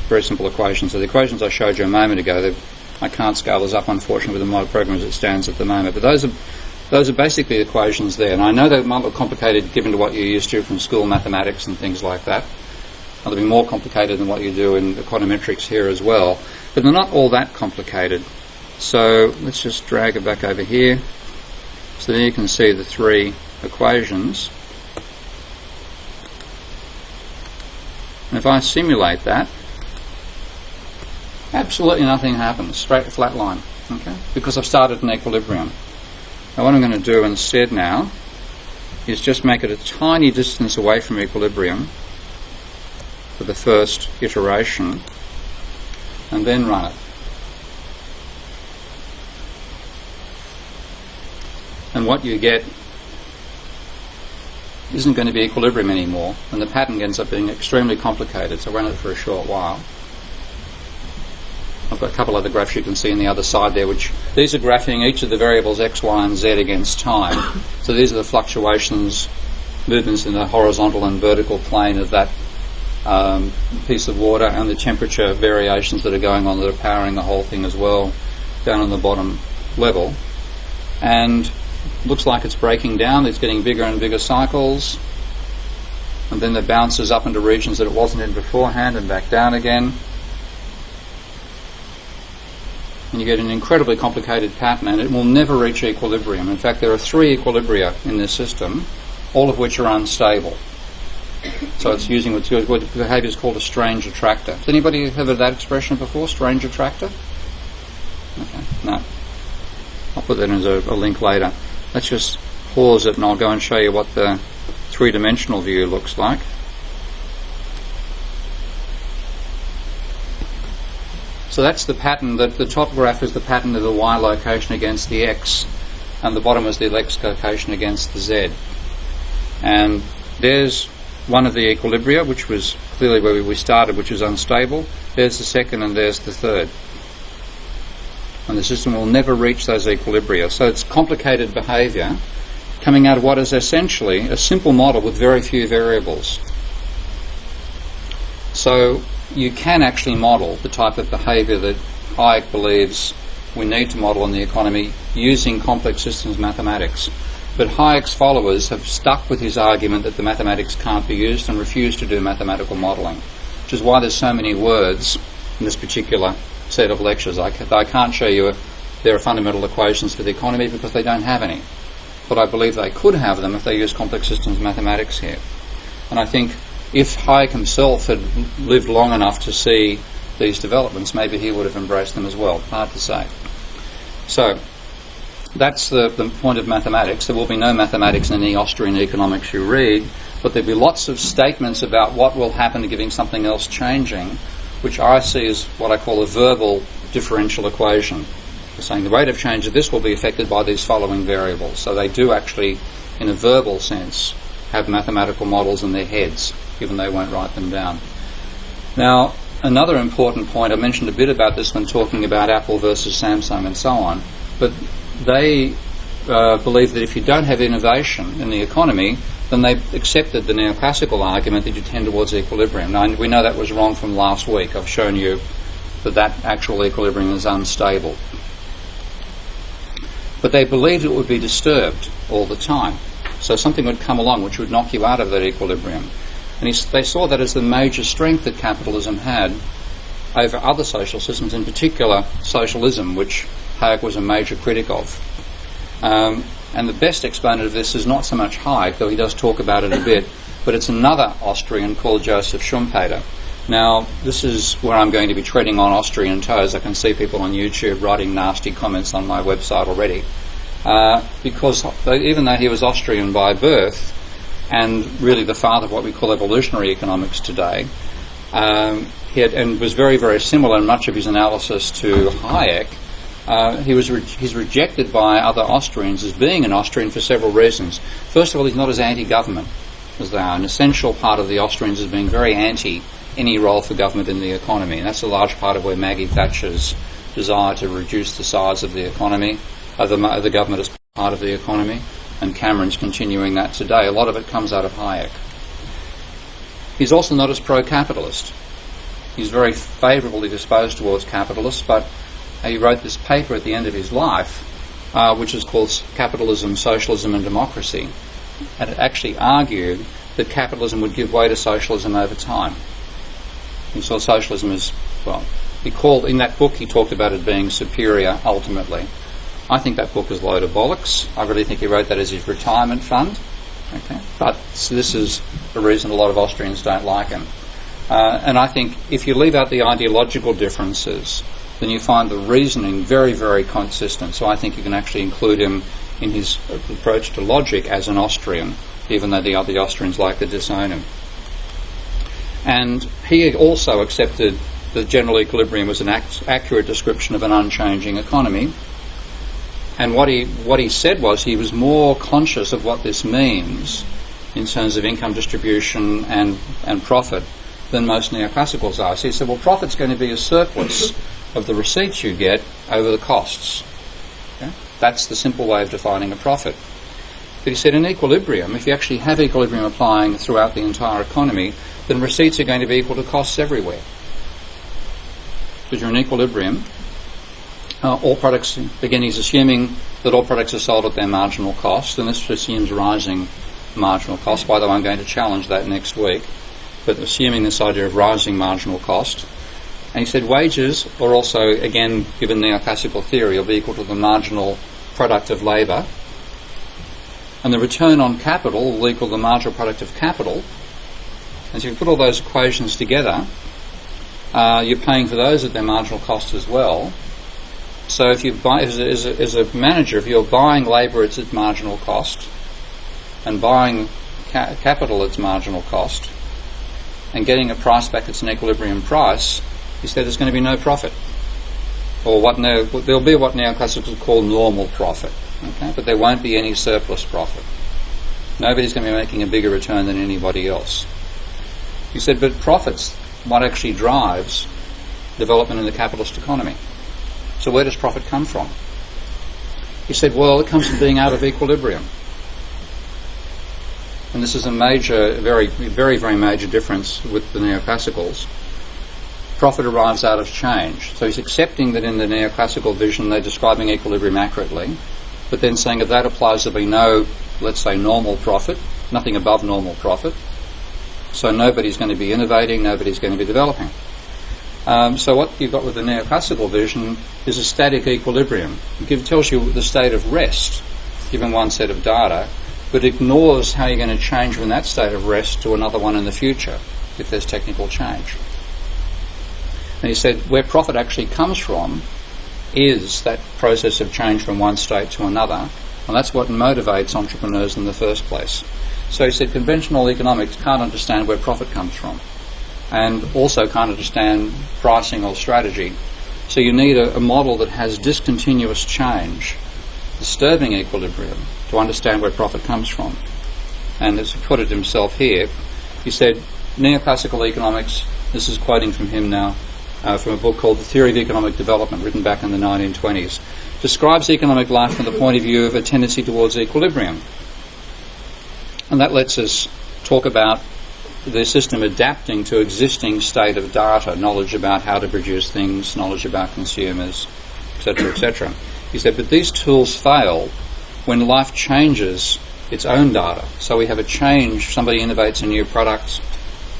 Very simple equations. So the equations I showed you a moment ago, I can't scale those up, unfortunately, with the model program as it stands at the moment. But those are basically the equations there. And I know they might look complicated given to what you're used to from school mathematics and things like that. They'll be more complicated than what you do in econometrics here as well. But they're not all that complicated. So let's just drag it back over here. So there you can see the three equations. And if I simulate that, absolutely nothing happens, straight flat line, okay? Because I've started an equilibrium. Now what I'm going to do instead now is just make it a tiny distance away from equilibrium for the first iteration and then run it. And what you get isn't going to be equilibrium anymore, and the pattern ends up being extremely complicated, so run it for a short while. I've got a couple other graphs you can see on the other side there, which these are graphing each of the variables x, y and z against time. So these are the fluctuations, movements in the horizontal and vertical plane of that piece of water, and the temperature variations that are going on that are powering the whole thing as well down on the bottom level. And looks like it's breaking down. It's getting bigger and bigger cycles, and then it bounces up into regions that it wasn't in beforehand and back down again. And you get an incredibly complicated pattern, and it will never reach equilibrium. In fact, there are 3 equilibria in this system, all of which are unstable. So it's using what behaviour is called a strange attractor. Has anybody heard of that expression before, strange attractor? Okay, no. I'll put that as a link later. Let's just pause it and I'll go and show you what the 3-dimensional view looks like. So that's the pattern. The top graph is the pattern of the y location against the x, and the bottom is the x location against the z. And there's one of the equilibria, which was clearly where we started, which is unstable. There's the second, and there's the third. And the system will never reach those equilibria. So it's complicated behaviour coming out of what is essentially a simple model with very few variables. So you can actually model the type of behaviour that Hayek believes we need to model in the economy using complex systems mathematics. But Hayek's followers have stuck with his argument that the mathematics can't be used and refused to do mathematical modelling, which is why there's so many words in this particular set of lectures. I can't show you there are fundamental equations for the economy because they don't have any. But I believe they could have them if they use complex systems mathematics here. And I think if Hayek himself had lived long enough to see these developments, maybe he would have embraced them as well. Hard to say. So that's the point of mathematics. There will be no mathematics in any Austrian economics you read, but there'll be lots of statements about what will happen to giving something else changing, which I see as what I call a verbal differential equation. We're saying the rate of change of this will be affected by these following variables. So they do actually, in a verbal sense, have mathematical models in their heads, even though they won't write them down. Now, another important point, I mentioned a bit about this when talking about Apple versus Samsung and so on, but they believe that if you don't have innovation in the economy, then they accepted the neoclassical argument that you tend towards equilibrium. Now, we know that was wrong from last week. I've shown you that actual equilibrium is unstable. But they believed it would be disturbed all the time. So something would come along which would knock you out of that equilibrium. And they saw that as the major strength that capitalism had over other social systems, in particular socialism, which Hayek was a major critic of. And the best exponent of this is not so much Hayek, though he does talk about it a bit, but it's another Austrian called Joseph Schumpeter. Now, this is where I'm going to be treading on Austrian toes. I can see people on YouTube writing nasty comments on my website already. Because even though he was Austrian by birth, and really the father of what we call evolutionary economics today, and was very, very similar in much of his analysis to Hayek, he's rejected by other Austrians as being an Austrian for several reasons. First of all, he's not as anti-government as they are. An essential part of the Austrians is being very anti any role for government in the economy, and that's a large part of where Maggie Thatcher's desire to reduce the size of the economy, of the government as part of the economy, and Cameron's continuing that today. A lot of it comes out of Hayek. He's also not as pro-capitalist. He's very favourably disposed towards capitalists, but he wrote this paper at the end of his life, which is called Capitalism, Socialism and Democracy, and it actually argued that capitalism would give way to socialism over time. He saw socialism as, well, in that book he talked about it being superior ultimately. I think that book is a load of bollocks. I really think he wrote that as his retirement fund. Okay, but this is the reason a lot of Austrians don't like him. And I think if you leave out the ideological differences, then you find the reasoning very, very consistent. So I think you can actually include him in his approach to logic as an Austrian, even though the other Austrians like to disown him. And he also accepted that general equilibrium was an accurate description of an unchanging economy. And what he said was he was more conscious of what this means in terms of income distribution and profit than most neoclassicals are. So he said, well, profit's going to be a surplus of the receipts you get over the costs. Okay? That's the simple way of defining a profit. But he said in equilibrium, if you actually have equilibrium applying throughout the entire economy, then receipts are going to be equal to costs everywhere. Because you're in equilibrium. All products, again, he's assuming that all products are sold at their marginal cost, and this assumes rising marginal cost. By the way, I'm going to challenge that next week, but assuming this idea of rising marginal cost. And he said wages are also, again, given neoclassical theory, will be equal to the marginal product of labour, and the return on capital will equal the marginal product of capital. And so if you put all those equations together, you're paying for those at their marginal cost as well. So if you buy, as a manager, if you're buying labour at its marginal cost and buying capital at its marginal cost and getting a price back that's an equilibrium price, he said there's going to be no profit. Or there'll be what neoclassicals call normal profit, okay? But there won't be any surplus profit. Nobody's going to be making a bigger return than anybody else. He said, but profits, what actually drives development in the capitalist economy? So where does profit come from? He said, well, it comes from being out of equilibrium. And this is a major, very, very, very major difference with the neoclassicals. Profit arrives out of change. So he's accepting that in the neoclassical vision they're describing equilibrium accurately, but then saying if that applies, there'll be no, let's say, normal profit, nothing above normal profit. So nobody's going to be innovating, nobody's going to be developing. So what you've got with the neoclassical vision is a static equilibrium. It tells you the state of rest, given one set of data, but ignores how you're going to change from that state of rest to another one in the future, if there's technical change. And he said where profit actually comes from is that process of change from one state to another, and that's what motivates entrepreneurs in the first place. So he said conventional economics can't understand where profit comes from, and also can't understand pricing or strategy. So you need a model that has discontinuous change, disturbing equilibrium, to understand where profit comes from. And as he put it himself here, he said, neoclassical economics, this is quoting from him now, from a book called The Theory of Economic Development, written back in the 1920s, describes economic life from the point of view of a tendency towards equilibrium. And that lets us talk about the system adapting to existing state of data, knowledge about how to produce things, knowledge about consumers, etc., etc. He said, but these tools fail when life changes its own data. So we have a change, somebody innovates a new product,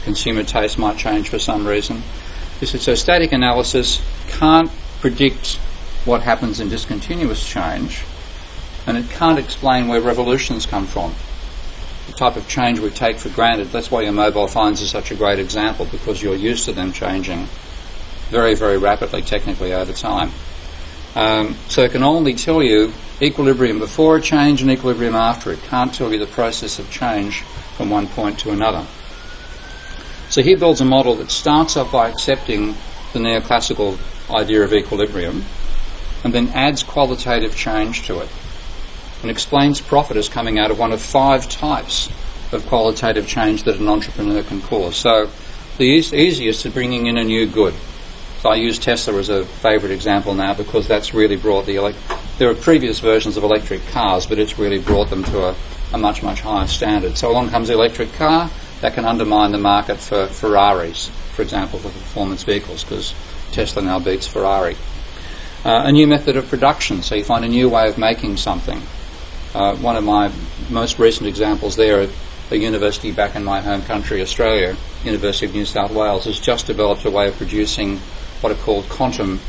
consumer taste might change for some reason. He said, so static analysis can't predict what happens in discontinuous change, and it can't explain where revolutions come from. type of change we take for granted. That's why your mobile phones are such a great example, because you're used to them changing very, very rapidly, technically, over time. So it can only tell you equilibrium before a change and equilibrium after. It can't tell you the process of change from one point to another. So he builds a model that starts off by accepting the neoclassical idea of equilibrium and then adds qualitative change to it and explains profit as coming out of one of 5 types of qualitative change that an entrepreneur can cause. So the easiest is bringing in a new good. So I use Tesla as a favourite example now because that's really brought there are previous versions of electric cars, but it's really brought them to a much, much higher standard. So along comes the electric car. That can undermine the market for Ferraris, for example, for performance vehicles, because Tesla now beats Ferrari. A new method of production, so you find a new way of making something. One of my most recent examples there, a university back in my home country, Australia, University of New South Wales, has just developed a way of producing what are called quantum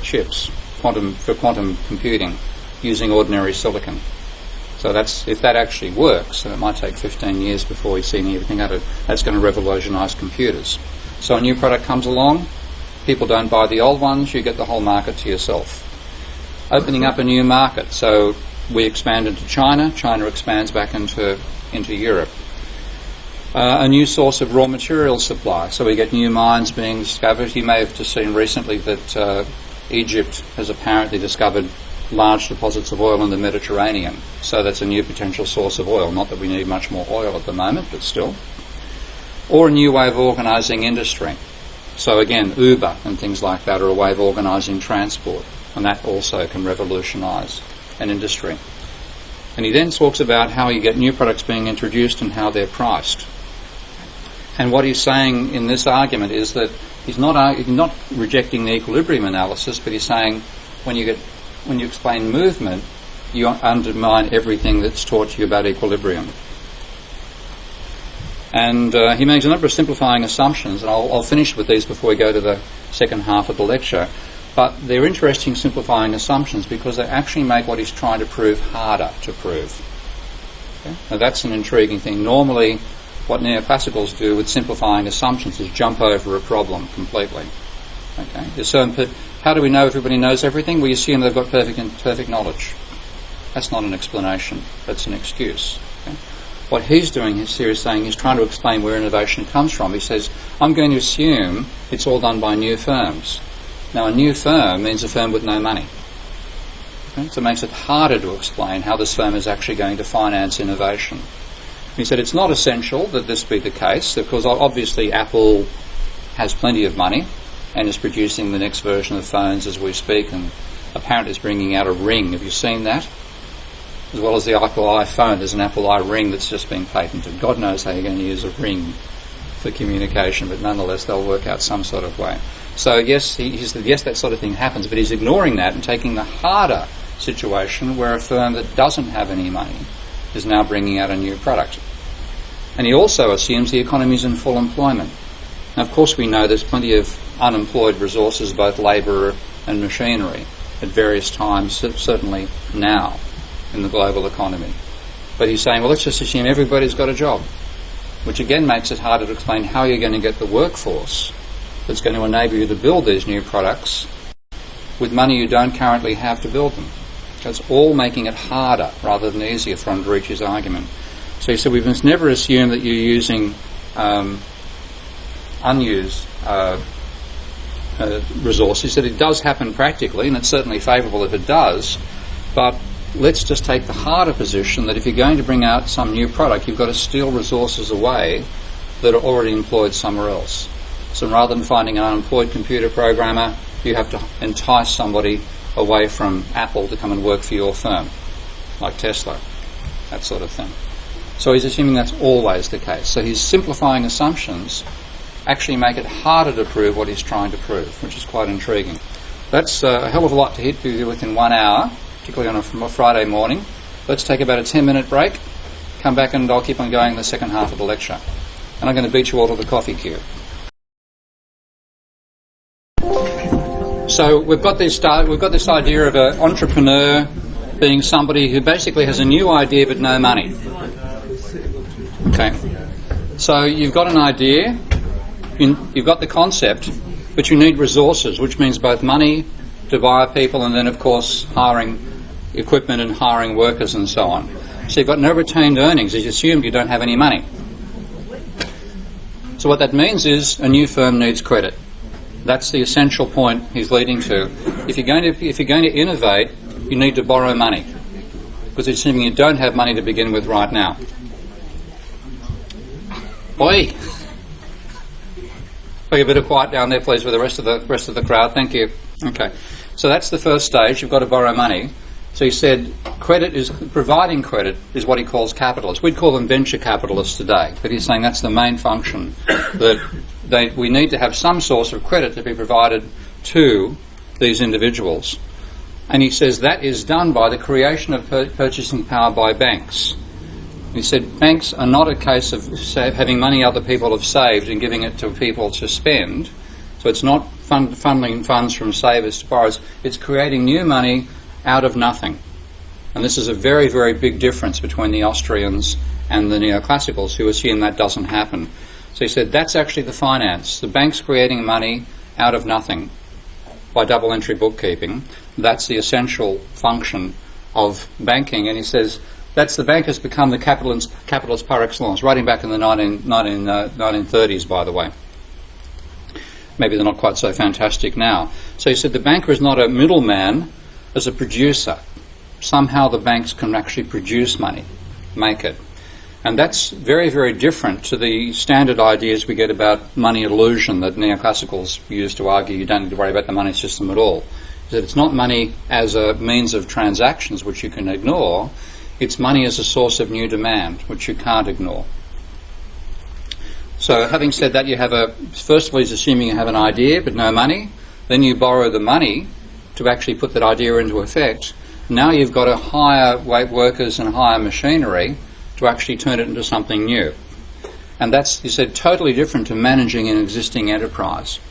chips, for quantum computing, using ordinary silicon. So if that actually works, and it might take 15 years before we see anything out of it, that's going to revolutionise computers. So a new product comes along, people don't buy the old ones, you get the whole market to yourself. Opening up a new market, so we expand into China, China expands back into Europe. A new source of raw material supply, so we get new mines being discovered. You may have just seen recently that Egypt has apparently discovered large deposits of oil in the Mediterranean, so that's a new potential source of oil. Not that we need much more oil at the moment, but still. Or a new way of organising industry. So again, Uber and things like that are a way of organising transport, and that also can revolutionise an industry. And he then talks about how you get new products being introduced and how they're priced. And what he's saying in this argument is that he's not rejecting the equilibrium analysis, but he's saying when you explain movement, you undermine everything that's taught you about equilibrium. And he makes a number of simplifying assumptions, and I'll finish with these before we go to the second half of the lecture. But they're interesting simplifying assumptions because they actually make what he's trying to prove harder to prove. Okay? Now that's an intriguing thing. Normally, what neoclassicals do with simplifying assumptions is jump over a problem completely. Okay? So how do we know everybody knows everything? We assume they've got perfect knowledge. That's not an explanation. That's an excuse. Okay? What he's doing here is saying he's trying to explain where innovation comes from. He says, I'm going to assume it's all done by new firms. Now, a new firm means a firm with no money. Okay? So it makes it harder to explain how this firm is actually going to finance innovation. He said it's not essential that this be the case, because obviously Apple has plenty of money and is producing the next version of phones as we speak, and apparently is bringing out a ring. Have you seen that? As well as the Apple iPhone, there's an Apple iRing that's just been patented. God knows how you're going to use a ring for communication, but nonetheless they'll work out some sort of way. So yes, he said yes, that sort of thing happens, but he's ignoring that and taking the harder situation where a firm that doesn't have any money is now bringing out a new product. And he also assumes the economy is in full employment. Now, of course, we know there's plenty of unemployed resources, both labour and machinery, at various times, certainly now in the global economy. But he's saying, well, let's just assume everybody's got a job, which again makes it harder to explain how you're going to get the workforce that's going to enable you to build these new products with money you don't currently have to build them. So it's all making it harder rather than easier for him to reach his argument. So he said we must never assume that you're using unused resources. He said it does happen practically, and it's certainly favourable if it does, but let's just take the harder position that if you're going to bring out some new product, you've got to steal resources away that are already employed somewhere else. So rather than finding an unemployed computer programmer, you have to entice somebody away from Apple to come and work for your firm, like Tesla, that sort of thing. So he's assuming that's always the case. So his simplifying assumptions actually make it harder to prove what he's trying to prove, which is quite intriguing. That's a hell of a lot to hit you within 1 hour, particularly on a Friday morning. Let's take about a 10-minute break, come back and I'll keep on going in the second half of the lecture. And I'm going to beat you all to the coffee queue. So we've got this idea of an entrepreneur being somebody who basically has a new idea but no money. Okay. So you've got an idea, you've got the concept, but you need resources, which means both money to buy people and then, of course, hiring equipment and hiring workers and so on. So you've got no retained earnings. It's assumed you don't have any money. So what that means is a new firm needs credit. That's the essential point he's leading to. If you're going to innovate, you need to borrow money, because it's assuming you don't have money to begin with right now. Oi! Be a bit of quiet down there, please, with the rest of the crowd. Thank you. Okay. So that's the first stage. You've got to borrow money. So he said providing credit is what he calls capitalists. We'd call them venture capitalists today, but he's saying that's the main function, that we need to have some source of credit to be provided to these individuals. And he says that is done by the creation of purchasing power by banks. He said banks are not a case of having money other people have saved and giving it to people to spend. So it's not funneling funds from savers to borrowers. It's creating new money out of nothing. And this is a very, very big difference between the Austrians and the Neoclassicals, who assume that doesn't happen. So he said that's actually the finance. The bank's creating money out of nothing by double entry bookkeeping. That's the essential function of banking. And he says the bank has become the capitalist par excellence, writing back in the 1930s, by the way. Maybe they're not quite so fantastic now. So he said the banker is not a middleman, as a producer. Somehow the banks can actually produce money, make it. And that's very, very different to the standard ideas we get about money illusion that neoclassicals use to argue you don't need to worry about the money system at all. That it's not money as a means of transactions, which you can ignore. It's money as a source of new demand, which you can't ignore. So having said that, first of all, he's assuming you have an idea but no money. Then you borrow the money to actually put that idea into effect. Now you've got to hire workers and hire machinery to actually turn it into something new. And that's, he said, totally different to managing an existing enterprise.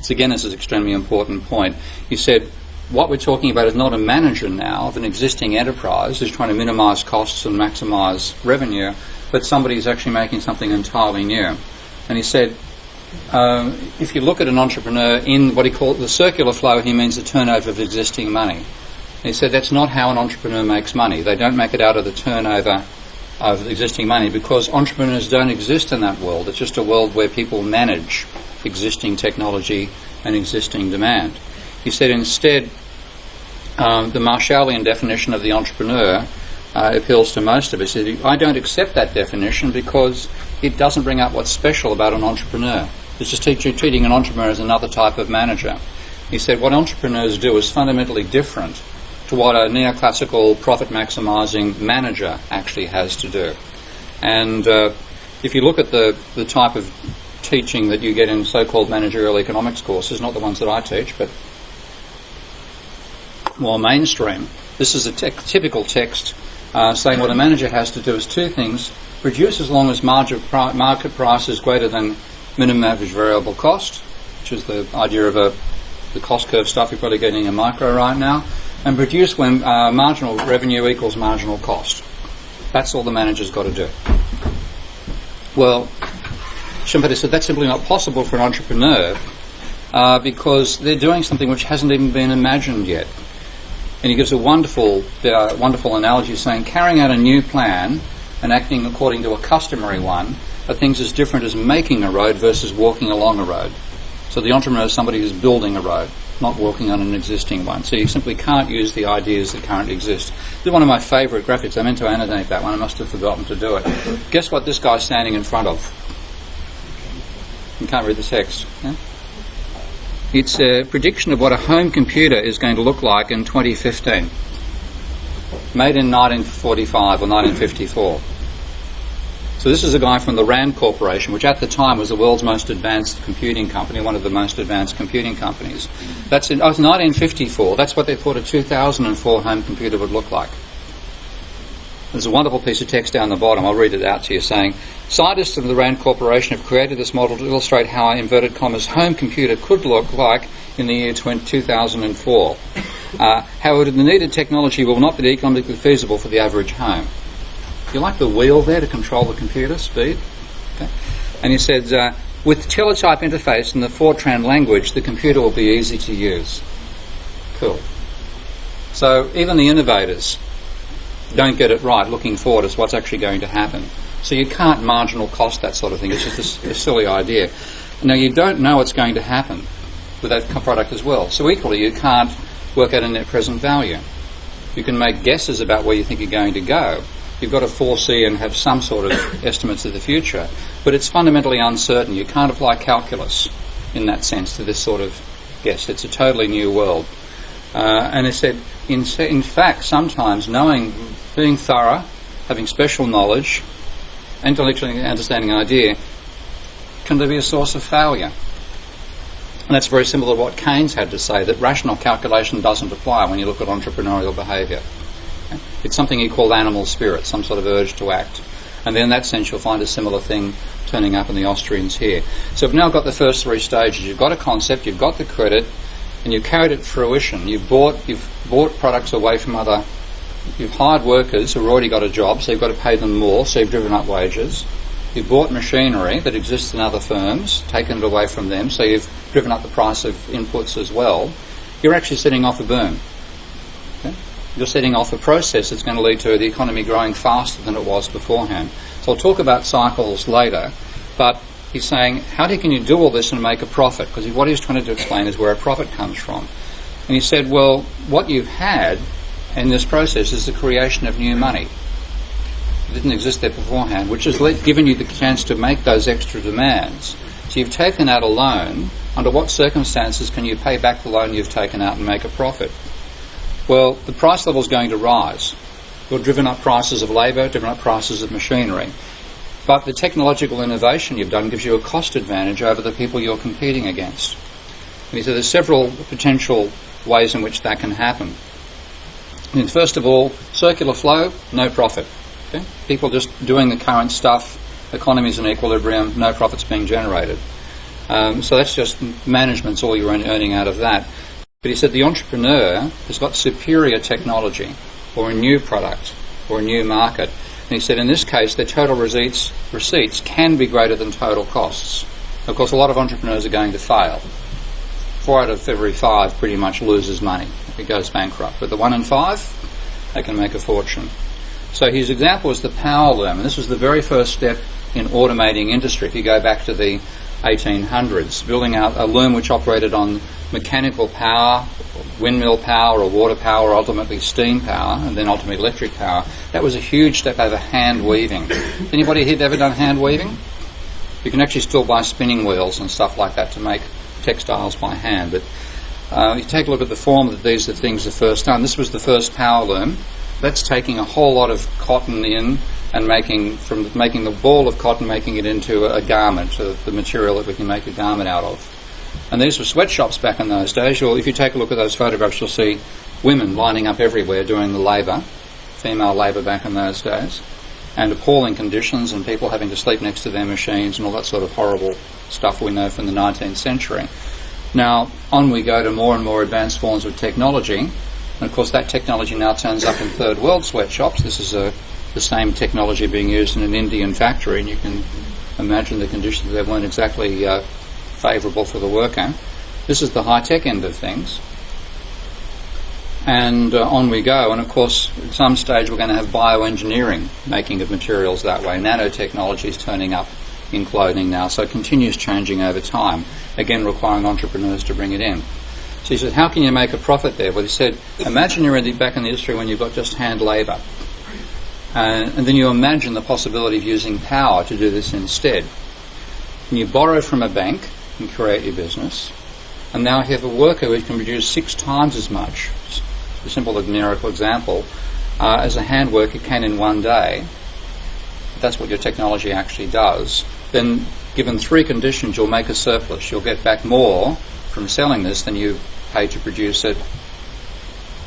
So again, this is an extremely important point. He said, what we're talking about is not a manager now of an existing enterprise who's trying to minimise costs and maximise revenue, but somebody who's actually making something entirely new. And he said, if you look at an entrepreneur in what he called the circular flow, he means the turnover of existing money. And he said that's not how an entrepreneur makes money. They don't make it out of the turnover of existing money, because entrepreneurs don't exist in that world. It's just a world where people manage existing technology and existing demand. He said instead the Marshallian definition of the entrepreneur appeals to most of us. He said, I don't accept that definition because it doesn't bring up what's special about an entrepreneur. It's just treating an entrepreneur as another type of manager. He said what entrepreneurs do is fundamentally different to what a neoclassical profit-maximising manager actually has to do. And if you look at the type of teaching that you get in so-called managerial economics courses, not the ones that I teach, but more mainstream, this is a typical text saying what a manager has to do is two things: produce as long as market price is greater than minimum average variable cost, which is the idea of the cost curve stuff you're probably getting in micro right now, and produce when marginal revenue equals marginal cost. That's all the manager's got to do. Well, Schumpeter said that's simply not possible for an entrepreneur because they're doing something which hasn't even been imagined yet. And he gives a wonderful analogy saying carrying out a new plan and acting according to a customary one are things as different as making a road versus walking along a road. So the entrepreneur is somebody who's building a road, not walking on an existing one. So you simply can't use the ideas that currently exist. This is one of my favourite graphics. I meant to annotate that one. I must have forgotten to do it. Guess what this guy's standing in front of? You can't read the text. Yeah? It's a prediction of what a home computer is going to look like in 2015. Made in 1945 or 1954. So this is a guy from the Rand Corporation, which at the time was the world's most advanced computing company, one of the most advanced computing companies. That's in 1954. That's what they thought a 2004 home computer would look like. There's a wonderful piece of text down the bottom. I'll read it out to you, saying, scientists of the Rand Corporation have created this model to illustrate how an inverted commas home computer could look like in the year 2004. However, the needed technology will not be economically feasible for the average home. You like the wheel there to control the computer speed? Okay. And he said, with teletype interface and the Fortran language, the computer will be easy to use. Cool. So even the innovators don't get it right looking forward as what's actually going to happen. So you can't marginal cost that sort of thing. It's just a silly idea. Now, you don't know what's going to happen with that product as well. So equally, you can't work out a net present value. You can make guesses about where you think you're going to go. You've got to foresee and have some sort of estimates of the future. But it's fundamentally uncertain. You can't apply calculus in that sense to this sort of guess. It's a totally new world. And it said, in fact, sometimes being thorough, having special knowledge, intellectually understanding an idea, can be a source of failure. And that's very similar to what Keynes had to say, that rational calculation doesn't apply when you look at entrepreneurial behaviour. Okay? It's something he called animal spirit, some sort of urge to act. And then in that sense you'll find a similar thing turning up in the Austrians here. So we've now got the first three stages. You've got a concept, you've got the credit, and you've carried it to fruition. You've bought products away from you've hired workers who've already got a job, so you've got to pay them more, so you've driven up wages. You've bought machinery that exists in other firms, taken it away from them, so you've driven up the price of inputs as well. You're actually setting off a boom. Okay? You're setting off a process that's going to lead to the economy growing faster than it was beforehand. So I'll talk about cycles later, but he's saying, how can you do all this and make a profit? Because what he's trying to explain is where a profit comes from. And he said, well, what you've had in this process is the creation of new money. It didn't exist there beforehand, which has given you the chance to make those extra demands. So you've taken out a loan. Under what circumstances can you pay back the loan you've taken out and make a profit? Well, the price level is going to rise. You've driven up prices of labour, driven up prices of machinery. But the technological innovation you've done gives you a cost advantage over the people you're competing against. And so there's several potential ways in which that can happen. And first of all, circular flow, no profit. Okay? People just doing the current stuff, economies in equilibrium, no profits being generated. So that's just management's all you're earning out of that. But he said the entrepreneur has got superior technology or a new product or a new market. And he said in this case their total receipts can be greater than total costs. Of course, a lot of entrepreneurs are going to fail. 4 out of every 5 pretty much loses money. It goes bankrupt. But the 1 in 5, they can make a fortune. So his example was the power loom, and this was the very first step in automating industry. If you go back to the 1800s, building out a loom which operated on mechanical power, windmill power or water power, ultimately steam power, and then ultimately electric power, that was a huge step over hand weaving. Anybody here ever done hand weaving? You can actually still buy spinning wheels and stuff like that to make textiles by hand, but you take a look at the form that these are things are first done. This was the first power loom. That's taking a whole lot of cotton in and making the ball of cotton, making it into a garment, the material that we can make a garment out of. And these were sweatshops back in those days. If you take a look at those photographs, you'll see women lining up everywhere doing the labour, female labour back in those days, and appalling conditions and people having to sleep next to their machines and all that sort of horrible stuff we know from the 19th century. Now, on we go to more and more advanced forms of technology. And of course that technology now turns up in third world sweatshops. This is the same technology being used in an Indian factory, and you can imagine the conditions there weren't exactly favourable for the worker. This is the high-tech end of things. And on we go. And of course at some stage we're going to have bioengineering, making of materials that way. Nanotechnology is turning up in clothing now, so it continues changing over time, again requiring entrepreneurs to bring it in. So he said, how can you make a profit there? Well, he said, imagine you're back in the industry when you've got just hand labour. And then you imagine the possibility of using power to do this instead. And you borrow from a bank and create your business. And now you have a worker who can produce 6 times as much, a simple numerical example, as a hand worker can in one day. If that's what your technology actually does, then given 3 conditions, you'll make a surplus. You'll get back more from selling this than you paid to produce it.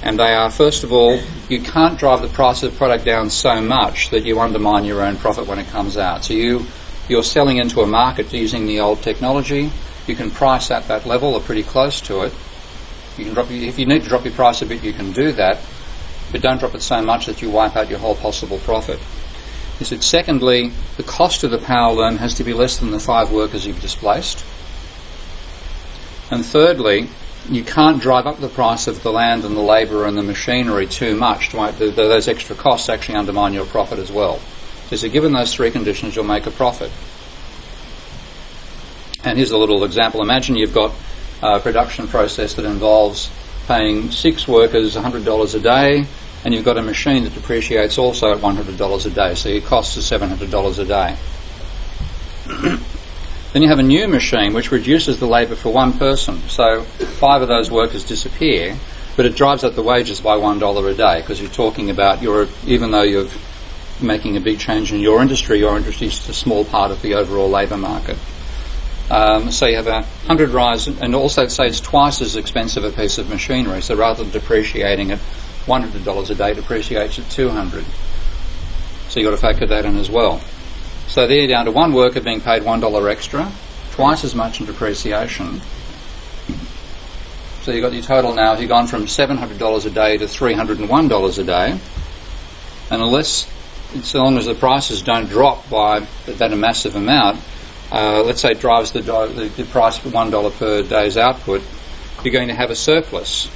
And they are, first of all, you can't drive the price of the product down so much that you undermine your own profit when it comes out. So you're selling into a market using the old technology. You can price at that level or pretty close to it. You can if you need to drop your price a bit, you can do that, but don't drop it so much that you wipe out your whole possible profit. He said, secondly, the cost of the power loom has to be less than the 5 workers you've displaced. And thirdly, you can't drive up the price of the land and the labour and the machinery too much to make those extra costs actually undermine your profit as well. So given those 3 conditions, you'll make a profit. And here's a little example. Imagine you've got a production process that involves paying 6 workers $100 a day, and you've got a machine that depreciates also at $100 a day, so your cost is $700 a day. Then you have a new machine which reduces the labour for 1 person, so 5 of those workers disappear, but it drives up the wages by $1 a day, because you're talking about, even though you're making a big change in your industry is just a small part of the overall labour market. So you have a 100 rise, and also say it's twice as expensive a piece of machinery, so rather than depreciating at $100 a day, depreciates at $200. So you've got to factor that in as well. So they're down to 1 worker being paid $1 extra, twice as much in depreciation. So you've got your total now, you've gone from $700 a day to $301 a day, and so long as the prices don't drop by that a massive amount, let's say it drives the price for $1 per day's output, you're going to have a surplus.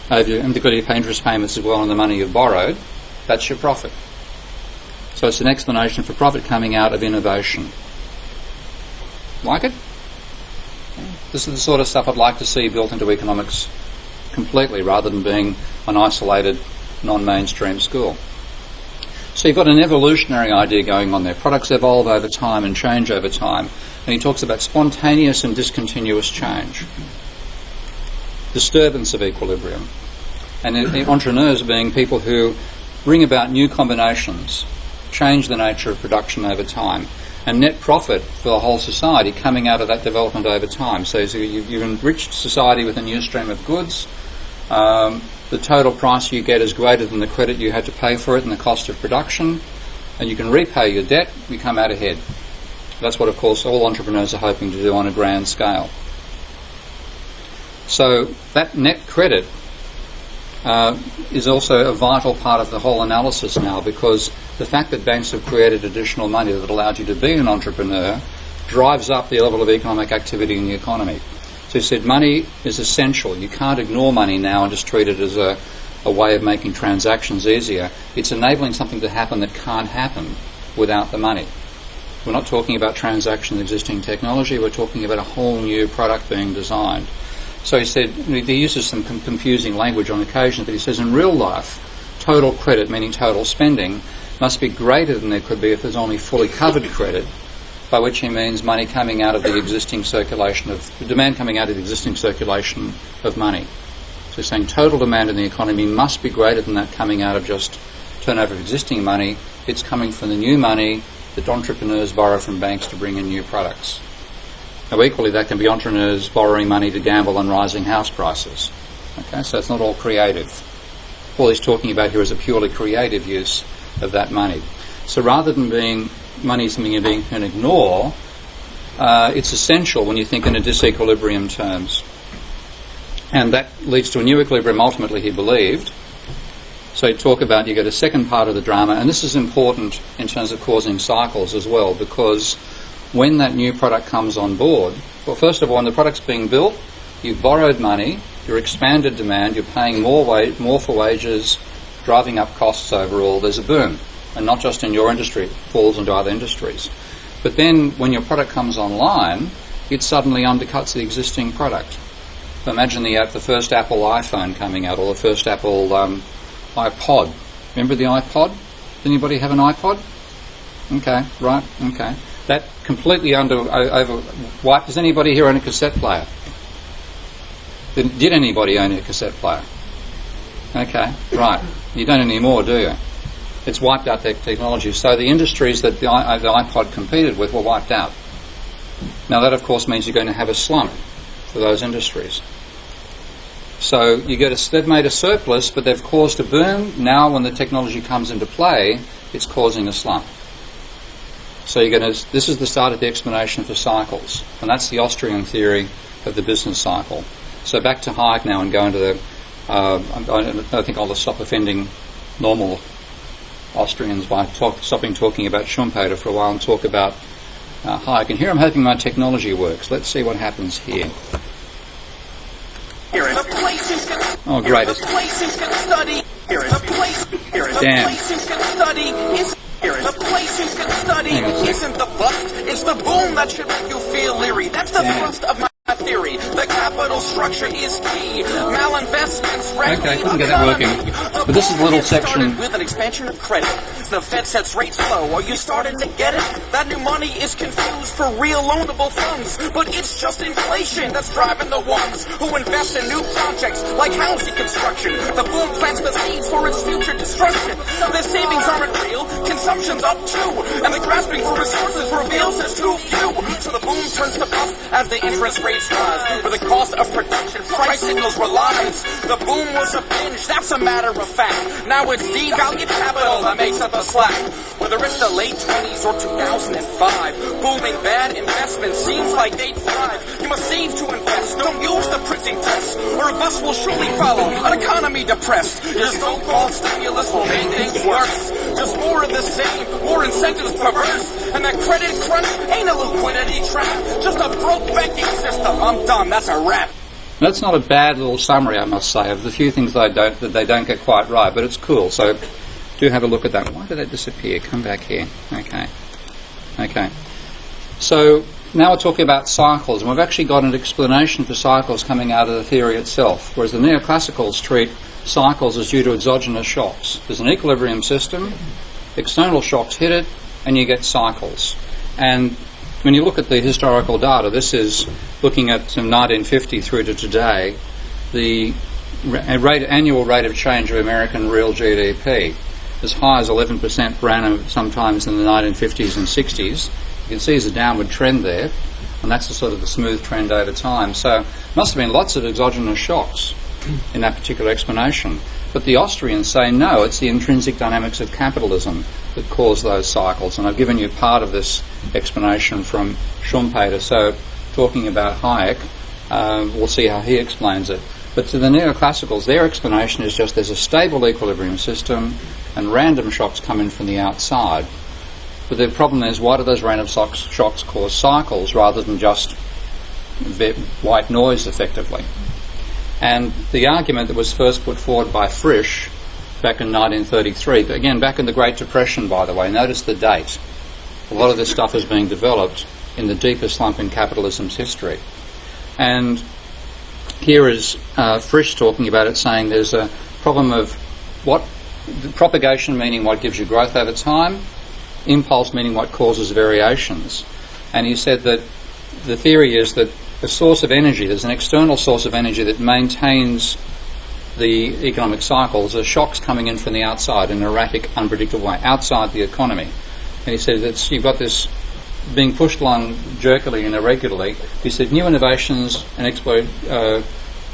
And because you pay interest payments as well on the money you've borrowed, that's your profit. So it's an explanation for profit coming out of innovation. Like it? This is the sort of stuff I'd like to see built into economics completely, rather than being an isolated, non-mainstream school. So you've got an evolutionary idea going on there. Products evolve over time and change over time. And he talks about spontaneous and discontinuous change. Disturbance of equilibrium. And the entrepreneurs being people who bring about new combinations, change the nature of production over time, and net profit for the whole society coming out of that development over time. So you've enriched society with a new stream of goods. The total price you get is greater than the credit you had to pay for it and the cost of production, and you can repay your debt, you come out ahead. That's what, of course, all entrepreneurs are hoping to do on a grand scale. So that net credit is also a vital part of the whole analysis now, because the fact that banks have created additional money that allowed you to be an entrepreneur drives up the level of economic activity in the economy. So he said money is essential. You can't ignore money now and just treat it as a way of making transactions easier. It's enabling something to happen that can't happen without the money. We're not talking about transactions existing technology, we're talking about a whole new product being designed. So he said, he uses some confusing language on occasion, but he says in real life, total credit, meaning total spending, must be greater than there could be if there's only fully covered credit, by which he means money coming out of the existing circulation demand coming out of the existing circulation of money. So he's saying total demand in the economy must be greater than that coming out of just turnover of existing money. It's coming from the new money that entrepreneurs borrow from banks to bring in new products. Now equally that can be entrepreneurs borrowing money to gamble on rising house prices. Okay, so it's not all creative. All he's talking about here is a purely creative use of that money. So rather than being money something you can ignore, it's essential when you think in a disequilibrium terms. And that leads to a new equilibrium ultimately, he believed. So he'd talk about, you get a second part of the drama, and this is important in terms of causing cycles as well, because when that new product comes on board, well, first of all, when the product's being built, you've borrowed money, you're expanded demand, you're paying more for wages, driving up costs overall, there's a boom. And not just in your industry, it falls into other industries. But then when your product comes online, it suddenly undercuts the existing product. So imagine the first Apple iPhone coming out, or the first Apple iPod. Remember the iPod? Does anybody have an iPod? Okay, right, okay. That completely wiped. Does anybody here own a cassette player? Did anybody own a cassette player? Okay, right. You don't anymore, do you? It's wiped out their technology. So the industries that the iPod competed with were wiped out. Now that, of course, means you're going to have a slump for those industries. So they've made a surplus, but they've caused a boom. Now when the technology comes into play, it's causing a slump. So this is the start of the explanation for cycles. And that's the Austrian theory of the business cycle. So back to Hayek now and go into I think I'll just stop offending normal Austrians by stopping talking about Schumpeter for a while and talk about Hayek. And here I'm hoping my technology works. Let's see what happens here. Oh, great. Damn. The place you can study isn't the bust, it's the boom that should make you feel leery. That's the thrust of my theory. The capital structure is key. Malinvestments, okay, couldn't get that working. But this is a little section with an expansion of credit. The Fed sets rates low. Are you starting to get it? That new money is confused for real loanable funds, but it's just inflation that's driving the ones who invest in new projects like housing construction. The boom plants the seeds for its future destruction. The savings aren't real, consumption's up too, and the grasping for resources reveals there's too few. So the boom turns to bust as the interest rates rise. For the cost of production, price signals reliance. The boom was a binge, that's a matter of fact. Now it's devalued capital that makes up the slack. Whether it's the late 20s or 2005, booming bad investments seems like they'd thrive. You must save to invest, don't use the printing press, or a bus will surely follow, an economy depressed. Your so-called stimulus will make things worse. Just more of the same, more incentives perverse, and that credit crunch ain't a liquidity trap, just a broke banking system. I'm done, that's a wrap. That's not a bad little summary, I must say, of the few things that they don't get quite right, but it's cool, so do have a look at that. Why did that disappear? Come back here. Okay. So now we're talking about cycles, and we've actually got an explanation for cycles coming out of the theory itself, whereas the Neoclassicals treat cycles as due to exogenous shocks. There's an equilibrium system, external shocks hit it, and you get cycles. And when you look at the historical data, this is looking at from 1950 through to today, the annual rate of change of American real GDP, as high as 11% per annum sometimes in the 1950s and 60s. You can see there's a downward trend there, and that's the sort of the smooth trend over time. So must have been lots of exogenous shocks in that particular explanation. But the Austrians say no, it's the intrinsic dynamics of capitalism that cause those cycles. And I've given you part of this explanation from Schumpeter. So talking about Hayek, we'll see how he explains it. But to the Neoclassicals, their explanation is just there's a stable equilibrium system and random shocks come in from the outside. But the problem is, why do those random shocks cause cycles rather than just white noise, effectively? And the argument that was first put forward by Frisch back in 1933, again, back in the Great Depression, by the way, notice the date. A lot of this stuff is being developed in the deepest slump in capitalism's history. And here is Frisch talking about it, saying there's a problem of propagation meaning what gives you growth over time, impulse meaning what causes variations. And he said that the theory is that a source of energy, there's an external source of energy that maintains the economic cycles, are shocks coming in from the outside in an erratic, unpredictable way, outside the economy. And he said that you've got this being pushed along jerkily and irregularly. He said new innovations and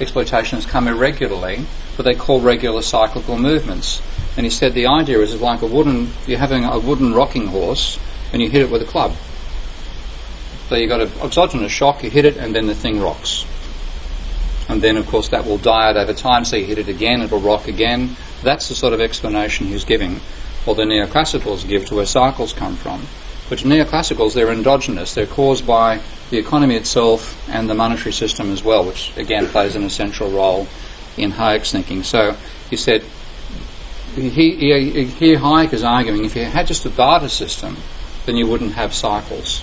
exploitations come irregularly, but they call regular cyclical movements. And he said the idea is like you're having a wooden rocking horse and you hit it with a club. So you've got an exogenous shock, you hit it, and then the thing rocks. And then, of course, that will die out over time, so you hit it again, it'll rock again. That's the sort of explanation he's giving, or the Neoclassicals give, to where cycles come from. But Neoclassicals, they're endogenous. They're caused by the economy itself and the monetary system as well, which, again, plays an essential role in Hayek's thinking. So he said, here Hayek is arguing, if you had just a barter system, then you wouldn't have cycles.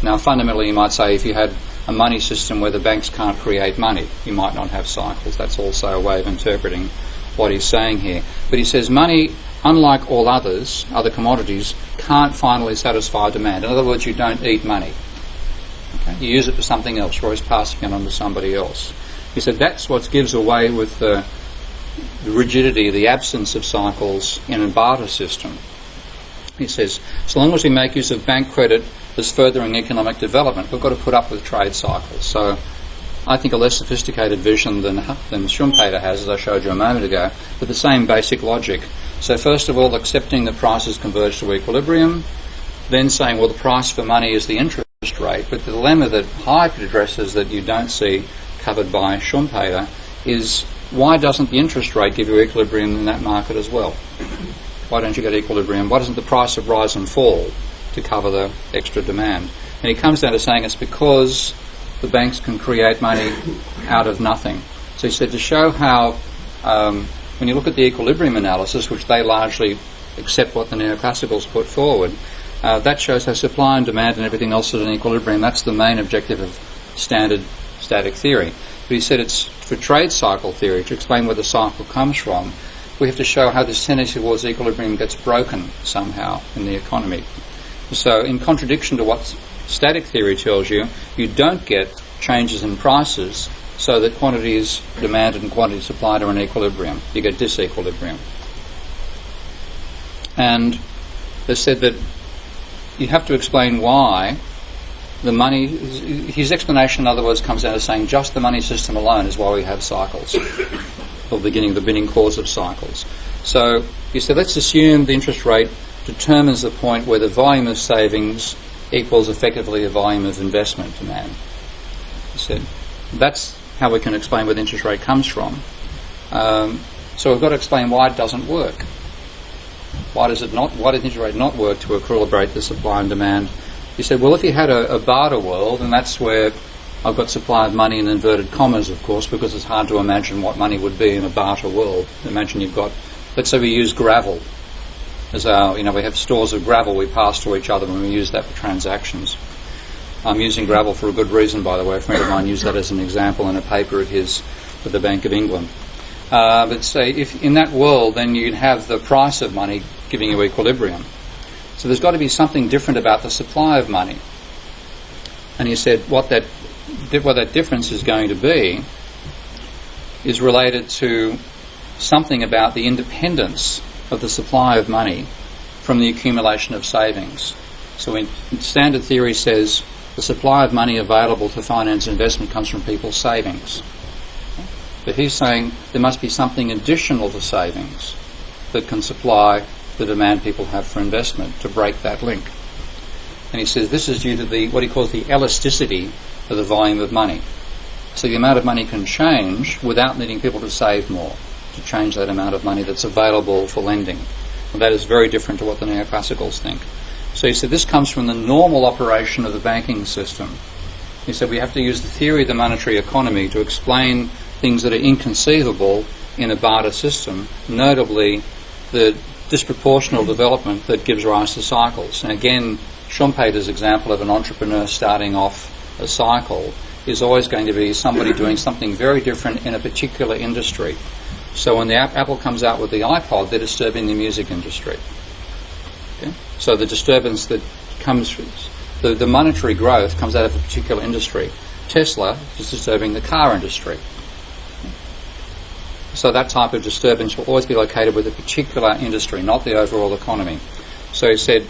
Now, fundamentally, you might say if you had a money system where the banks can't create money, you might not have cycles. That's also a way of interpreting what he's saying here. But he says money, unlike all other commodities, can't finally satisfy demand. In other words, you don't eat money. Okay? You use it for something else. You're always passing it on to somebody else. He said that's what gives away with the rigidity, the absence of cycles in a barter system. He says, so long as we make use of bank credit as furthering economic development, we've got to put up with trade cycles. So I think a less sophisticated vision than Schumpeter has, as I showed you a moment ago, but the same basic logic. So first of all, accepting that prices converge to equilibrium, then saying, well, the price for money is the interest rate. But the dilemma that Hayek addresses that you don't see covered by Schumpeter is, why doesn't the interest rate give you equilibrium in that market as well? Why don't you get equilibrium? Why doesn't the price rise and fall to cover the extra demand? And he comes down to saying it's because the banks can create money out of nothing. So he said to show how, when you look at the equilibrium analysis, which they largely accept what the Neoclassicals put forward, that shows how supply and demand and everything else is in equilibrium. That's the main objective of standard static theory. But he said it's for trade cycle theory, to explain where the cycle comes from, we have to show how this tendency towards equilibrium gets broken somehow in the economy. So in contradiction to what static theory tells you, you don't get changes in prices so that quantities demanded and quantities supplied are in equilibrium. You get disequilibrium. And they said that you have to explain why the money, his explanation in other words comes down to saying just the money system alone is why we have cycles, or the beginning cause of cycles. So he said let's assume the interest rate determines the point where the volume of savings equals effectively the volume of investment demand. He said that's how we can explain where the interest rate comes from. So we've got to explain why it doesn't work. Why does the interest rate not work to equilibrate the supply and demand? He said, well, if you had a barter world, and that's where I've got supply of money in inverted commas, of course, because it's hard to imagine what money would be in a barter world. Imagine you've got, let's say we use gravel as our, we have stores of gravel we pass to each other and we use that for transactions. I'm using gravel for a good reason, by the way. A friend of mine used that as an example in a paper of his for the Bank of England. But say, if in that world, then you'd have the price of money giving you equilibrium. So there's got to be something different about the supply of money. And he said what that difference is going to be is related to something about the independence of the supply of money from the accumulation of savings. So in standard theory says the supply of money available to finance investment comes from people's savings. But he's saying there must be something additional to savings that can supply the demand people have for investment to break that link. And he says this is due to what he calls the elasticity of the volume of money. So the amount of money can change without needing people to save more, to change that amount of money that's available for lending. And that is very different to what the Neoclassicals think. So he said this comes from the normal operation of the banking system. He said we have to use the theory of the monetary economy to explain things that are inconceivable in a barter system, notably the disproportional development that gives rise to cycles. And again, Schumpeter's example of an entrepreneur starting off a cycle is always going to be somebody doing something very different in a particular industry. So when the Apple comes out with the iPod, they're disturbing the music industry. Okay? So the disturbance that comes, the monetary growth comes out of a particular industry. Tesla is disturbing the car industry. So that type of disturbance will always be located with a particular industry, not the overall economy. So he said,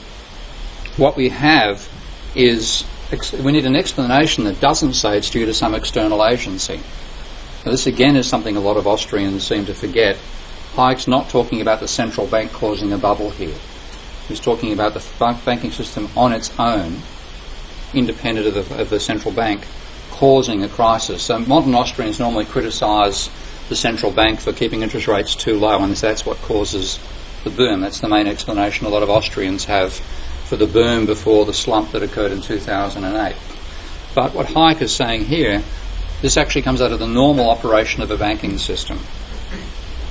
what we have is, we need an explanation that doesn't say it's due to some external agency. Now this again is something a lot of Austrians seem to forget. Hayek's not talking about the central bank causing a bubble here. He's talking about the banking system on its own, independent of the central bank, causing a crisis. So modern Austrians normally criticise the central bank for keeping interest rates too low, and that's what causes the boom. That's the main explanation a lot of Austrians have for the boom before the slump that occurred in 2008. But what Hayek is saying here, this actually comes out of the normal operation of a banking system.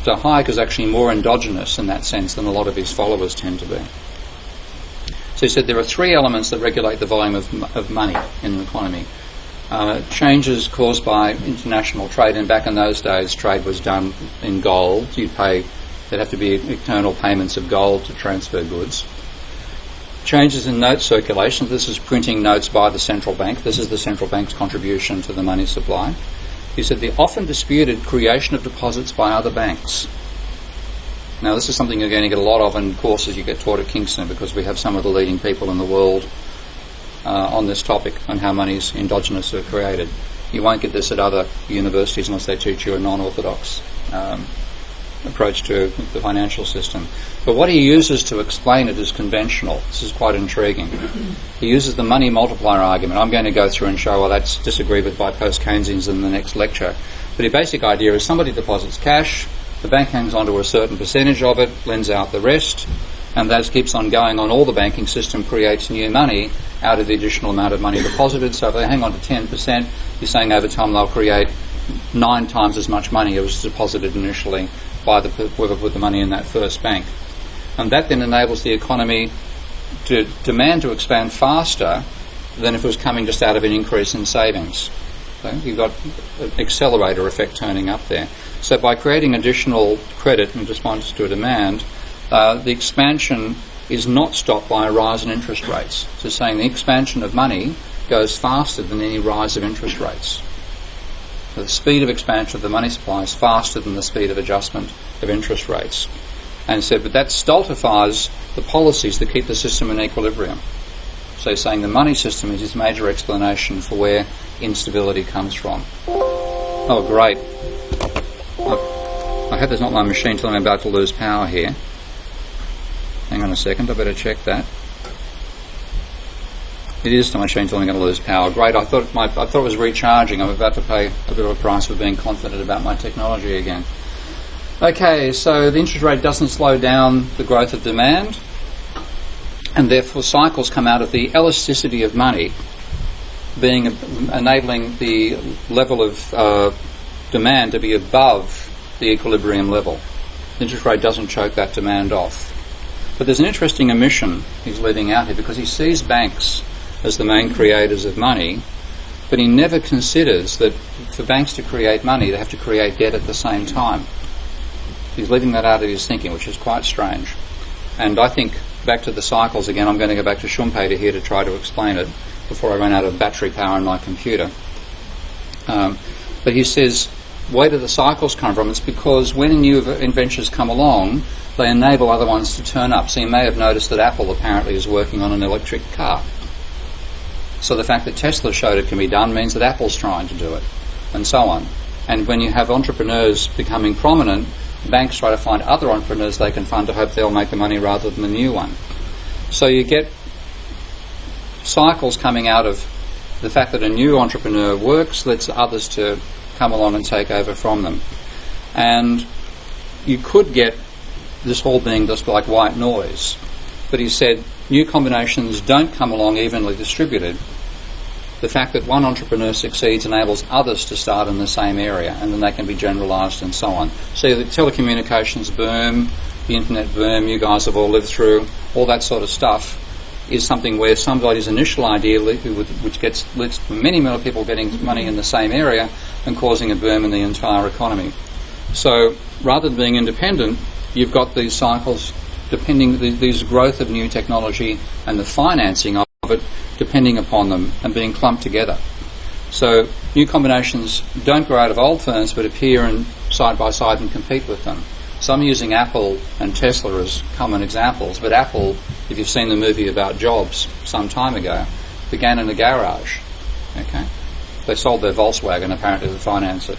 So Hayek is actually more endogenous in that sense than a lot of his followers tend to be. So he said there are three elements that regulate the volume of money in an economy. Changes caused by international trade, and back in those days trade was done in gold. There'd have to be external payments of gold to transfer goods. Changes in note circulation, this is printing notes by the central bank. This is the central bank's contribution to the money supply. He said the often disputed creation of deposits by other banks. Now this is something you're going to get a lot of in courses you get taught at Kingston, because we have some of the leading people in the world on this topic, on how money's endogenous are created. You won't get this at other universities unless they teach you a non-orthodox approach to the financial system. But what he uses to explain it is conventional. This is quite intriguing. He uses the money multiplier argument. I'm going to go through and show, well, that's disagreed with by post-Keynesians in the next lecture. But the basic idea is somebody deposits cash, The bank hangs on to a certain percentage of it, lends out the rest, and that keeps on going on. All the banking system creates new money out of the additional amount of money deposited. So if they hang on to 10%, you're saying over time they'll create 9 times as much money as was deposited initially by whoever put the money in that first bank. And that then enables the economy to demand to expand faster than if it was coming just out of an increase in savings. So you've got an accelerator effect turning up there. So by creating additional credit in response to a demand, the expansion is not stopped by a rise in interest rates. So saying the expansion of money goes faster than any rise of interest rates. So the speed of expansion of the money supply is faster than the speed of adjustment of interest rates. And said, but that stultifies the policies that keep the system in equilibrium. So saying the money system is his major explanation for where instability comes from. Oh, great. I hope there's not my machine telling me I'm about to lose power here. Hang on a second, I better check that. It is the machine telling me I'm going to lose power. Great, I thought it was recharging. I'm about to pay a bit of a price for being confident about my technology again. Okay, so the interest rate doesn't slow down the growth of demand, and therefore cycles come out of the elasticity of money enabling the level of demand to be above the equilibrium level. The interest rate doesn't choke that demand off. But there's an interesting omission he's leaving out here, because he sees banks as the main creators of money, but he never considers that for banks to create money, they have to create debt at the same time. He's leaving that out of his thinking, which is quite strange. And I think, back to the cycles again, I'm going to go back to Schumpeter here to try to explain it before I run out of battery power in my computer. But he says, where do the cycles come from? It's because when new inventions come along, they enable other ones to turn up. So you may have noticed that Apple apparently is working on an electric car. So the fact that Tesla showed it can be done means that Apple's trying to do it, and so on. And when you have entrepreneurs becoming prominent, banks try to find other entrepreneurs they can fund to hope they'll make the money rather than the new one. So you get cycles coming out of the fact that a new entrepreneur works, lets others to come along and take over from them. And you could get this whole being just like white noise. But he said new combinations don't come along evenly distributed. The fact that one entrepreneur succeeds enables others to start in the same area, and then they can be generalised and so on. So the telecommunications boom, the internet boom you guys have all lived through, all that sort of stuff is something where somebody's initial idea, which leads to many more people getting money in the same area and causing a boom in the entire economy. So rather than being independent, you've got these cycles depending these growth of new technology and the financing of it depending upon them and being clumped together. So new combinations don't grow out of old firms but appear in side by side and compete with them. So I'm using Apple and Tesla as common examples, but Apple, if you've seen the movie about Jobs some time ago, began in a garage. Okay, they sold their Volkswagen apparently to finance it.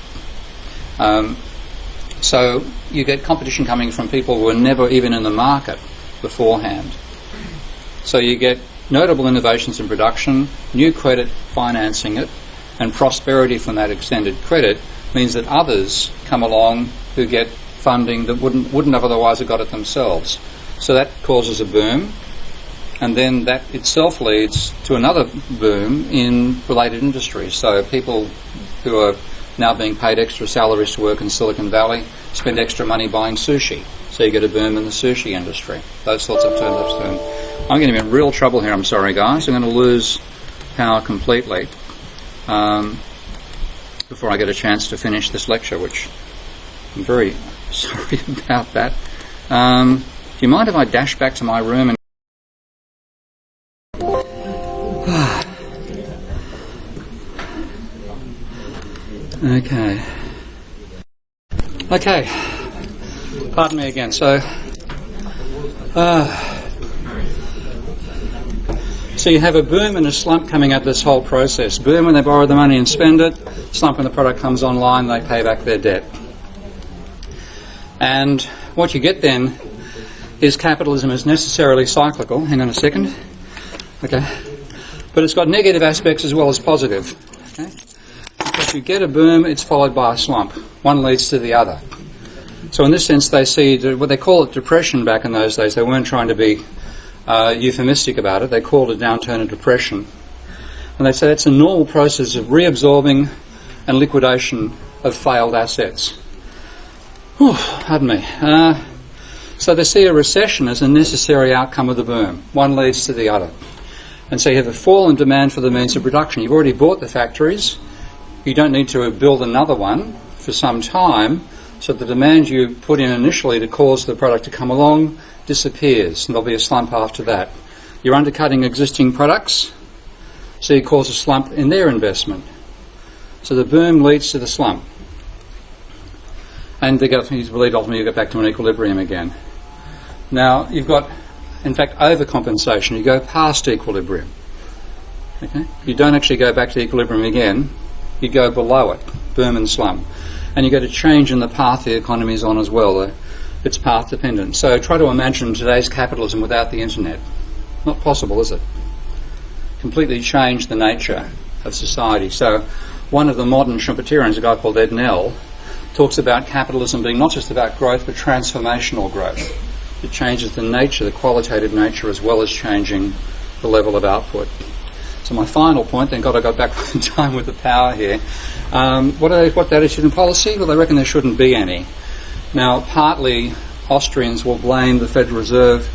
So you get competition coming from people who were never even in the market beforehand. So you get notable innovations in production, new credit financing it, and prosperity from that extended credit means that others come along who get funding that wouldn't have otherwise have got it themselves. So that causes a boom, and then that itself leads to another boom in related industries. So people who are now being paid extra salaries to work in Silicon Valley spend extra money buying sushi. So you get a boom in the sushi industry. Those sorts of turn-ups. I'm going to be in real trouble here, I'm sorry guys. I'm going to lose power completely before I get a chance to finish this lecture, which I'm very sorry about that. Do you mind if I dash back to my room and Okay. Pardon me again. So you have a boom and a slump coming out of this whole process. Boom when they borrow the money and spend it. Slump when the product comes online, they pay back their debt. And what you get then is capitalism is necessarily cyclical. Hang on a second. Okay. But it's got negative aspects as well as positive. Okay. If you get a boom, it's followed by a slump. One leads to the other. So in this sense, they see what they call it depression back in those days. They weren't trying to be euphemistic about it. They called it downturn and depression. And they say it's a normal process of reabsorbing and liquidation of failed assets. Whew, pardon me. So they see a recession as a necessary outcome of the boom. One leads to the other. And so you have a fall in demand for the means of production. You've already bought the factories. You don't need to build another one for some time. So the demand you put in initially to cause the product to come along disappears, and there'll be a slump after that. You're undercutting existing products, so you cause a slump in their investment. So the boom leads to the slump. And you believe ultimately you get back to an equilibrium again. Now, you've got, in fact, overcompensation. You go past equilibrium. Okay? You don't actually go back to equilibrium again. You go below it, boom and slump. And you get a change in the path the economy is on as well. It's path dependent. So try to imagine today's capitalism without the internet. Not possible, is it? Completely change the nature of society. So one of the modern Schumpeterians, a guy called Ed Nell, talks about capitalism being not just about growth but transformational growth. It changes the nature, the qualitative nature, as well as changing the level of output. So my final point, thank God I got back in time with the power here. What attitude and policy? Well, they reckon there shouldn't be any. Now, partly Austrians will blame the Federal Reserve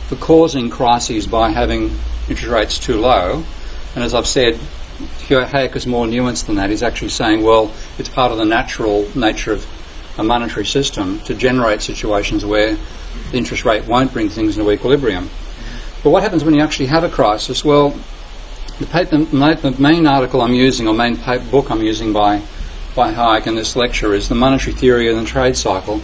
for causing crises by having interest rates too low. And as I've said, Hayek is more nuanced than that. He's actually saying, well, it's part of the natural nature of a monetary system to generate situations where the interest rate won't bring things into equilibrium. But what happens when you actually have a crisis? Well, the main article I'm using, or main book I'm using by Hayek in this lecture is The Monetary Theory and the Trade Cycle,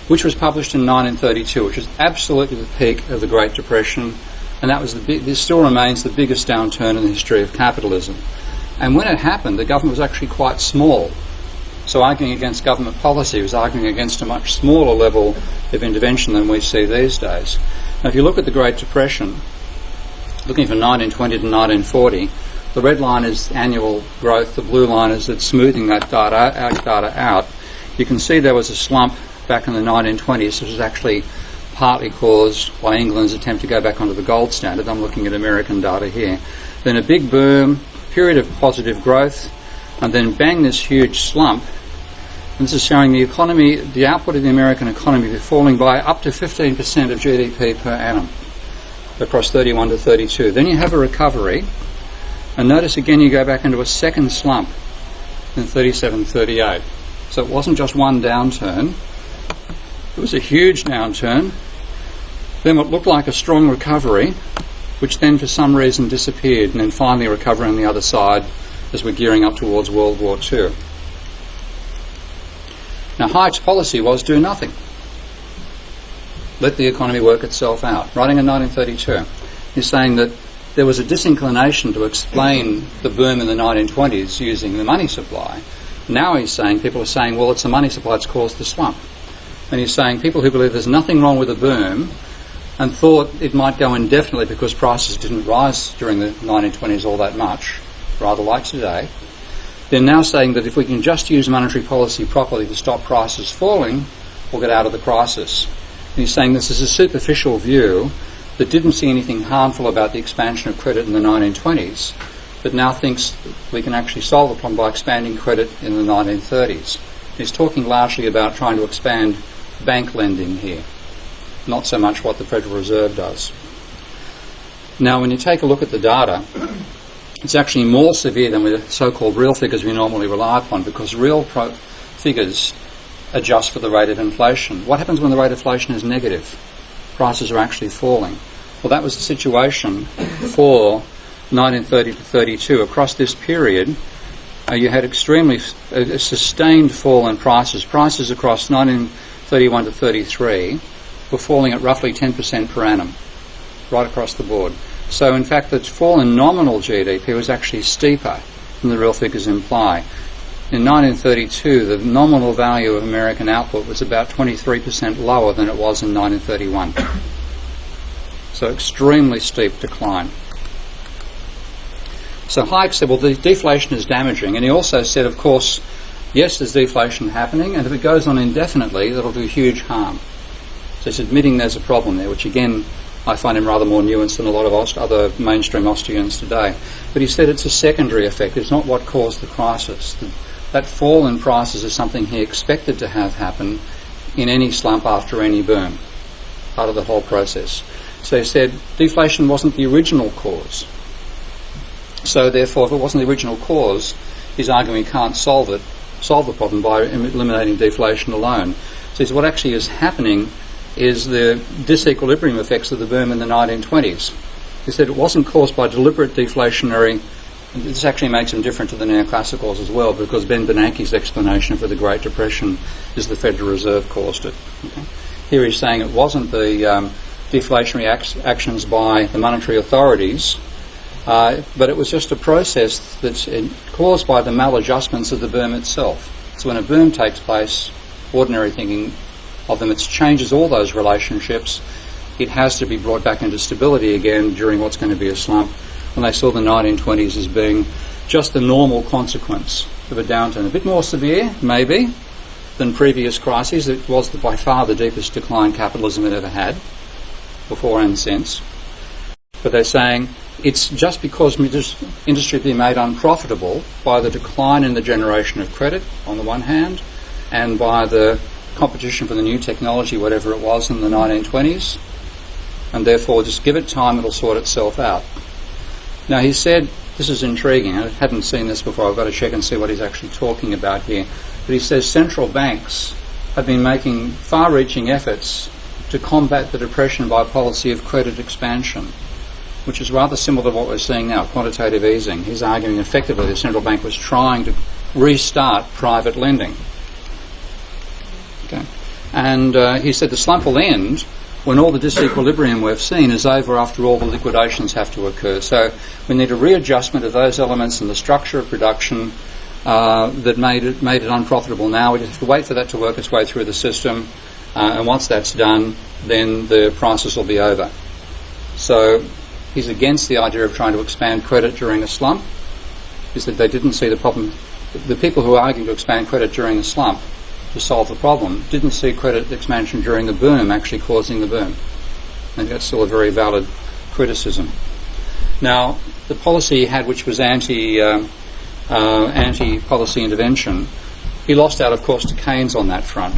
which was published in 1932, which was absolutely the peak of the Great Depression, and that was this still remains the biggest downturn in the history of capitalism. And when it happened, the government was actually quite small. So arguing against government policy was arguing against a much smaller level of intervention than we see these days. Now, if you look at the Great Depression, looking from 1920 to 1940, the red line is annual growth, the blue line is it's smoothing that data out. You can see there was a slump back in the 1920s, which was actually partly caused by England's attempt to go back onto the gold standard. I'm looking at American data here. Then a big boom, period of positive growth, and then bang, this huge slump. And this is showing the economy, the output of the American economy falling by up to 15% of GDP per annum across 31 to 32. Then you have a recovery, and notice again you go back into a second slump in 37, 38. So it wasn't just one downturn, it was a huge downturn, then what looked like a strong recovery, which then for some reason disappeared, and then finally a recovery on the other side as we're gearing up towards World War II. Now Hayek's policy was do nothing. Let the economy work itself out. Writing in 1932, he's saying that there was a disinclination to explain the boom in the 1920s using the money supply. Now he's saying, people are saying, well, it's the money supply that's caused the slump. And he's saying people who believe there's nothing wrong with the boom and thought it might go indefinitely because prices didn't rise during the 1920s all that much, rather like today, they're now saying that if we can just use monetary policy properly to stop prices falling, we'll get out of the crisis. And he's saying this is a superficial view that didn't see anything harmful about the expansion of credit in the 1920s, but now thinks we can actually solve the problem by expanding credit in the 1930s. He's talking largely about trying to expand bank lending here, not so much what the Federal Reserve does. Now, when you take a look at the data, it's actually more severe than with the so-called real figures we normally rely upon, because real figures adjust for the rate of inflation. What happens when the rate of inflation is negative? Prices are actually falling. Well, that was the situation for 1930 to 32. Across this period, you had extremely a sustained fall in prices. Prices across 1931 to 33 were falling at roughly 10% per annum, right across the board. So, in fact, the fall in nominal GDP was actually steeper than the real figures imply. In 1932, the nominal value of American output was about 23% lower than it was in 1931. So, extremely steep decline. So Hayek said, well, the deflation is damaging, and he also said, of course, yes, there's deflation happening, and if it goes on indefinitely, that'll do huge harm. So it's admitting there's a problem there, which again, I find him rather more nuanced than a lot of other mainstream Austrians today. But he said it's a secondary effect. It's not what caused the crisis. That fall in prices is something he expected to have happen in any slump after any boom, part of the whole process. So he said deflation wasn't the original cause. So therefore, if it wasn't the original cause, he's arguing he can't solve the problem by eliminating deflation alone. So he said what actually is happening is the disequilibrium effects of the boom in the 1920s. He said it wasn't caused by deliberate deflationary. This actually makes him different to the Neoclassicals as well, because Ben Bernanke's explanation for the Great Depression is the Federal Reserve caused it. Okay? Here he's saying it wasn't the deflationary actions by the monetary authorities, but it was just a process that's caused by the maladjustments of the boom itself. So when a boom takes place, ordinary thinking of them, it changes all those relationships. It has to be brought back into stability again during what's going to be a slump. And they saw the 1920s as being just the normal consequence of a downturn. A bit more severe, maybe, than previous crises. It was by far the deepest decline capitalism had ever had, before and since. But they're saying it's just because industry had been made unprofitable by the decline in the generation of credit, on the one hand, and by the competition for the new technology, whatever it was, in the 1920s, and therefore just give it time, it'll sort itself out. Now he said, this is intriguing, I hadn't seen this before, I've got to check and see what he's actually talking about here, but he says central banks have been making far-reaching efforts to combat the depression by policy of credit expansion, which is rather similar to what we're seeing now, quantitative easing. He's arguing effectively the central bank was trying to restart private lending. Okay. And he said the slump will end when all the disequilibrium we've seen is over after all the liquidations have to occur. So we need a readjustment of those elements in the structure of production that made it unprofitable now. We just have to wait for that to work its way through the system, and once that's done, then the prices will be over. So he's against the idea of trying to expand credit during a slump, is that they didn't see the problem. The people who are arguing to expand credit during a slump to solve the problem didn't see credit expansion during the boom actually causing the boom. I think that's still a very valid criticism. Now, the policy he had, which was anti-policy intervention, he lost out, of course, to Keynes on that front.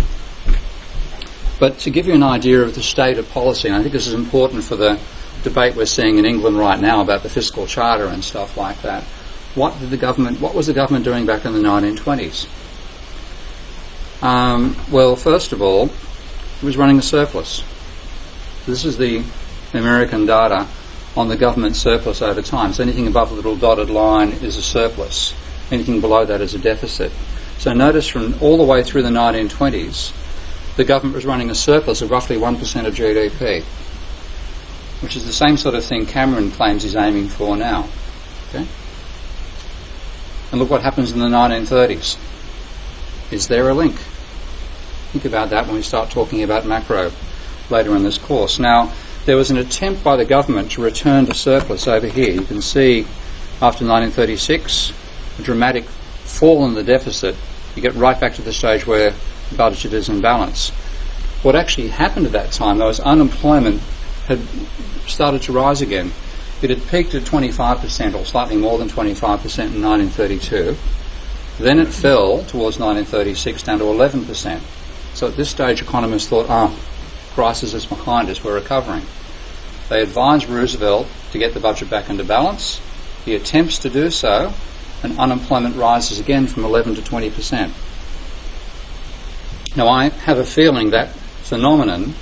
But to give you an idea of the state of policy, and I think this is important for the debate we're seeing in England right now about the fiscal charter and stuff like that, what was the government doing back in the 1920s? Well, first of all, it was running a surplus. This is the American data on the government surplus over time. So anything above the little dotted line is a surplus. Anything below that is a deficit. So notice from all the way through the 1920s, the government was running a surplus of roughly 1% of GDP, which is the same sort of thing Cameron claims he's aiming for now. Okay? And look what happens in the 1930s. Is there a link? Think about that when we start talking about macro later in this course. Now, there was an attempt by the government to return to surplus over here. You can see after 1936, a dramatic fall in the deficit. You get right back to the stage where the budget is in balance. What actually happened at that time, though, is unemployment had started to rise again. It had peaked at 25%, or slightly more than 25% in 1932. Then it fell towards 1936 down to 11%. So at this stage, economists thought, crisis is behind us, we're recovering. They advised Roosevelt to get the budget back into balance. He attempts to do so, and unemployment rises again from 11 to 20%. Now, I have a feeling that phenomenon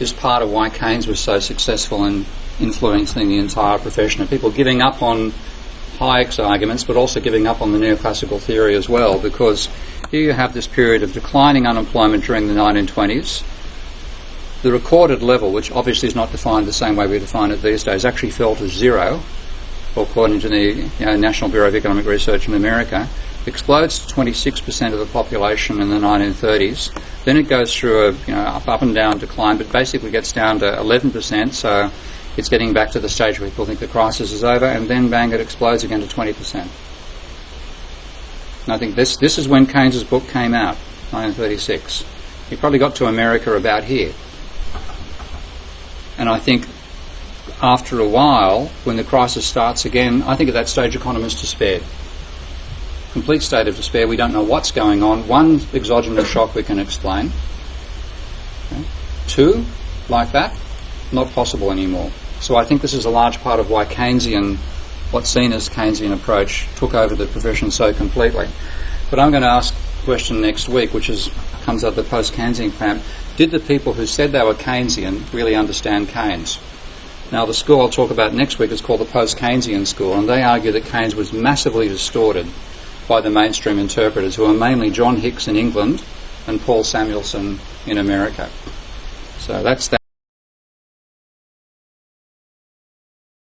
is part of why Keynes was so successful in influencing the entire profession, and people giving up on Hayek's arguments, but also giving up on the neoclassical theory as well, because here you have this period of declining unemployment during the 1920s. The recorded level, which obviously is not defined the same way we define it these days, actually fell to zero, according to the National Bureau of Economic Research in America. Explodes to 26% of the population in the 1930s. Then it goes through a up and down decline, but basically gets down to 11%, so it's getting back to the stage where people think the crisis is over, and then bang, it explodes again to 20%. And I think this is when Keynes's book came out, 1936. He probably got to America about here. And I think after a while, when the crisis starts again, I think at that stage economists despaired. Complete state of despair. We don't know what's going on. One, exogenous shock we can explain. Okay. Two, like that, not possible anymore. So I think this is a large part of why Keynesian, what's seen as Keynesian approach, took over the profession so completely. But I'm going to ask a question next week, which comes out of the post-Keynesian camp. Did the people who said they were Keynesian really understand Keynes? Now, the school I'll talk about next week is called the post-Keynesian school, and they argue that Keynes was massively distorted by the mainstream interpreters, who are mainly John Hicks in England and Paul Samuelson in America. So that's that.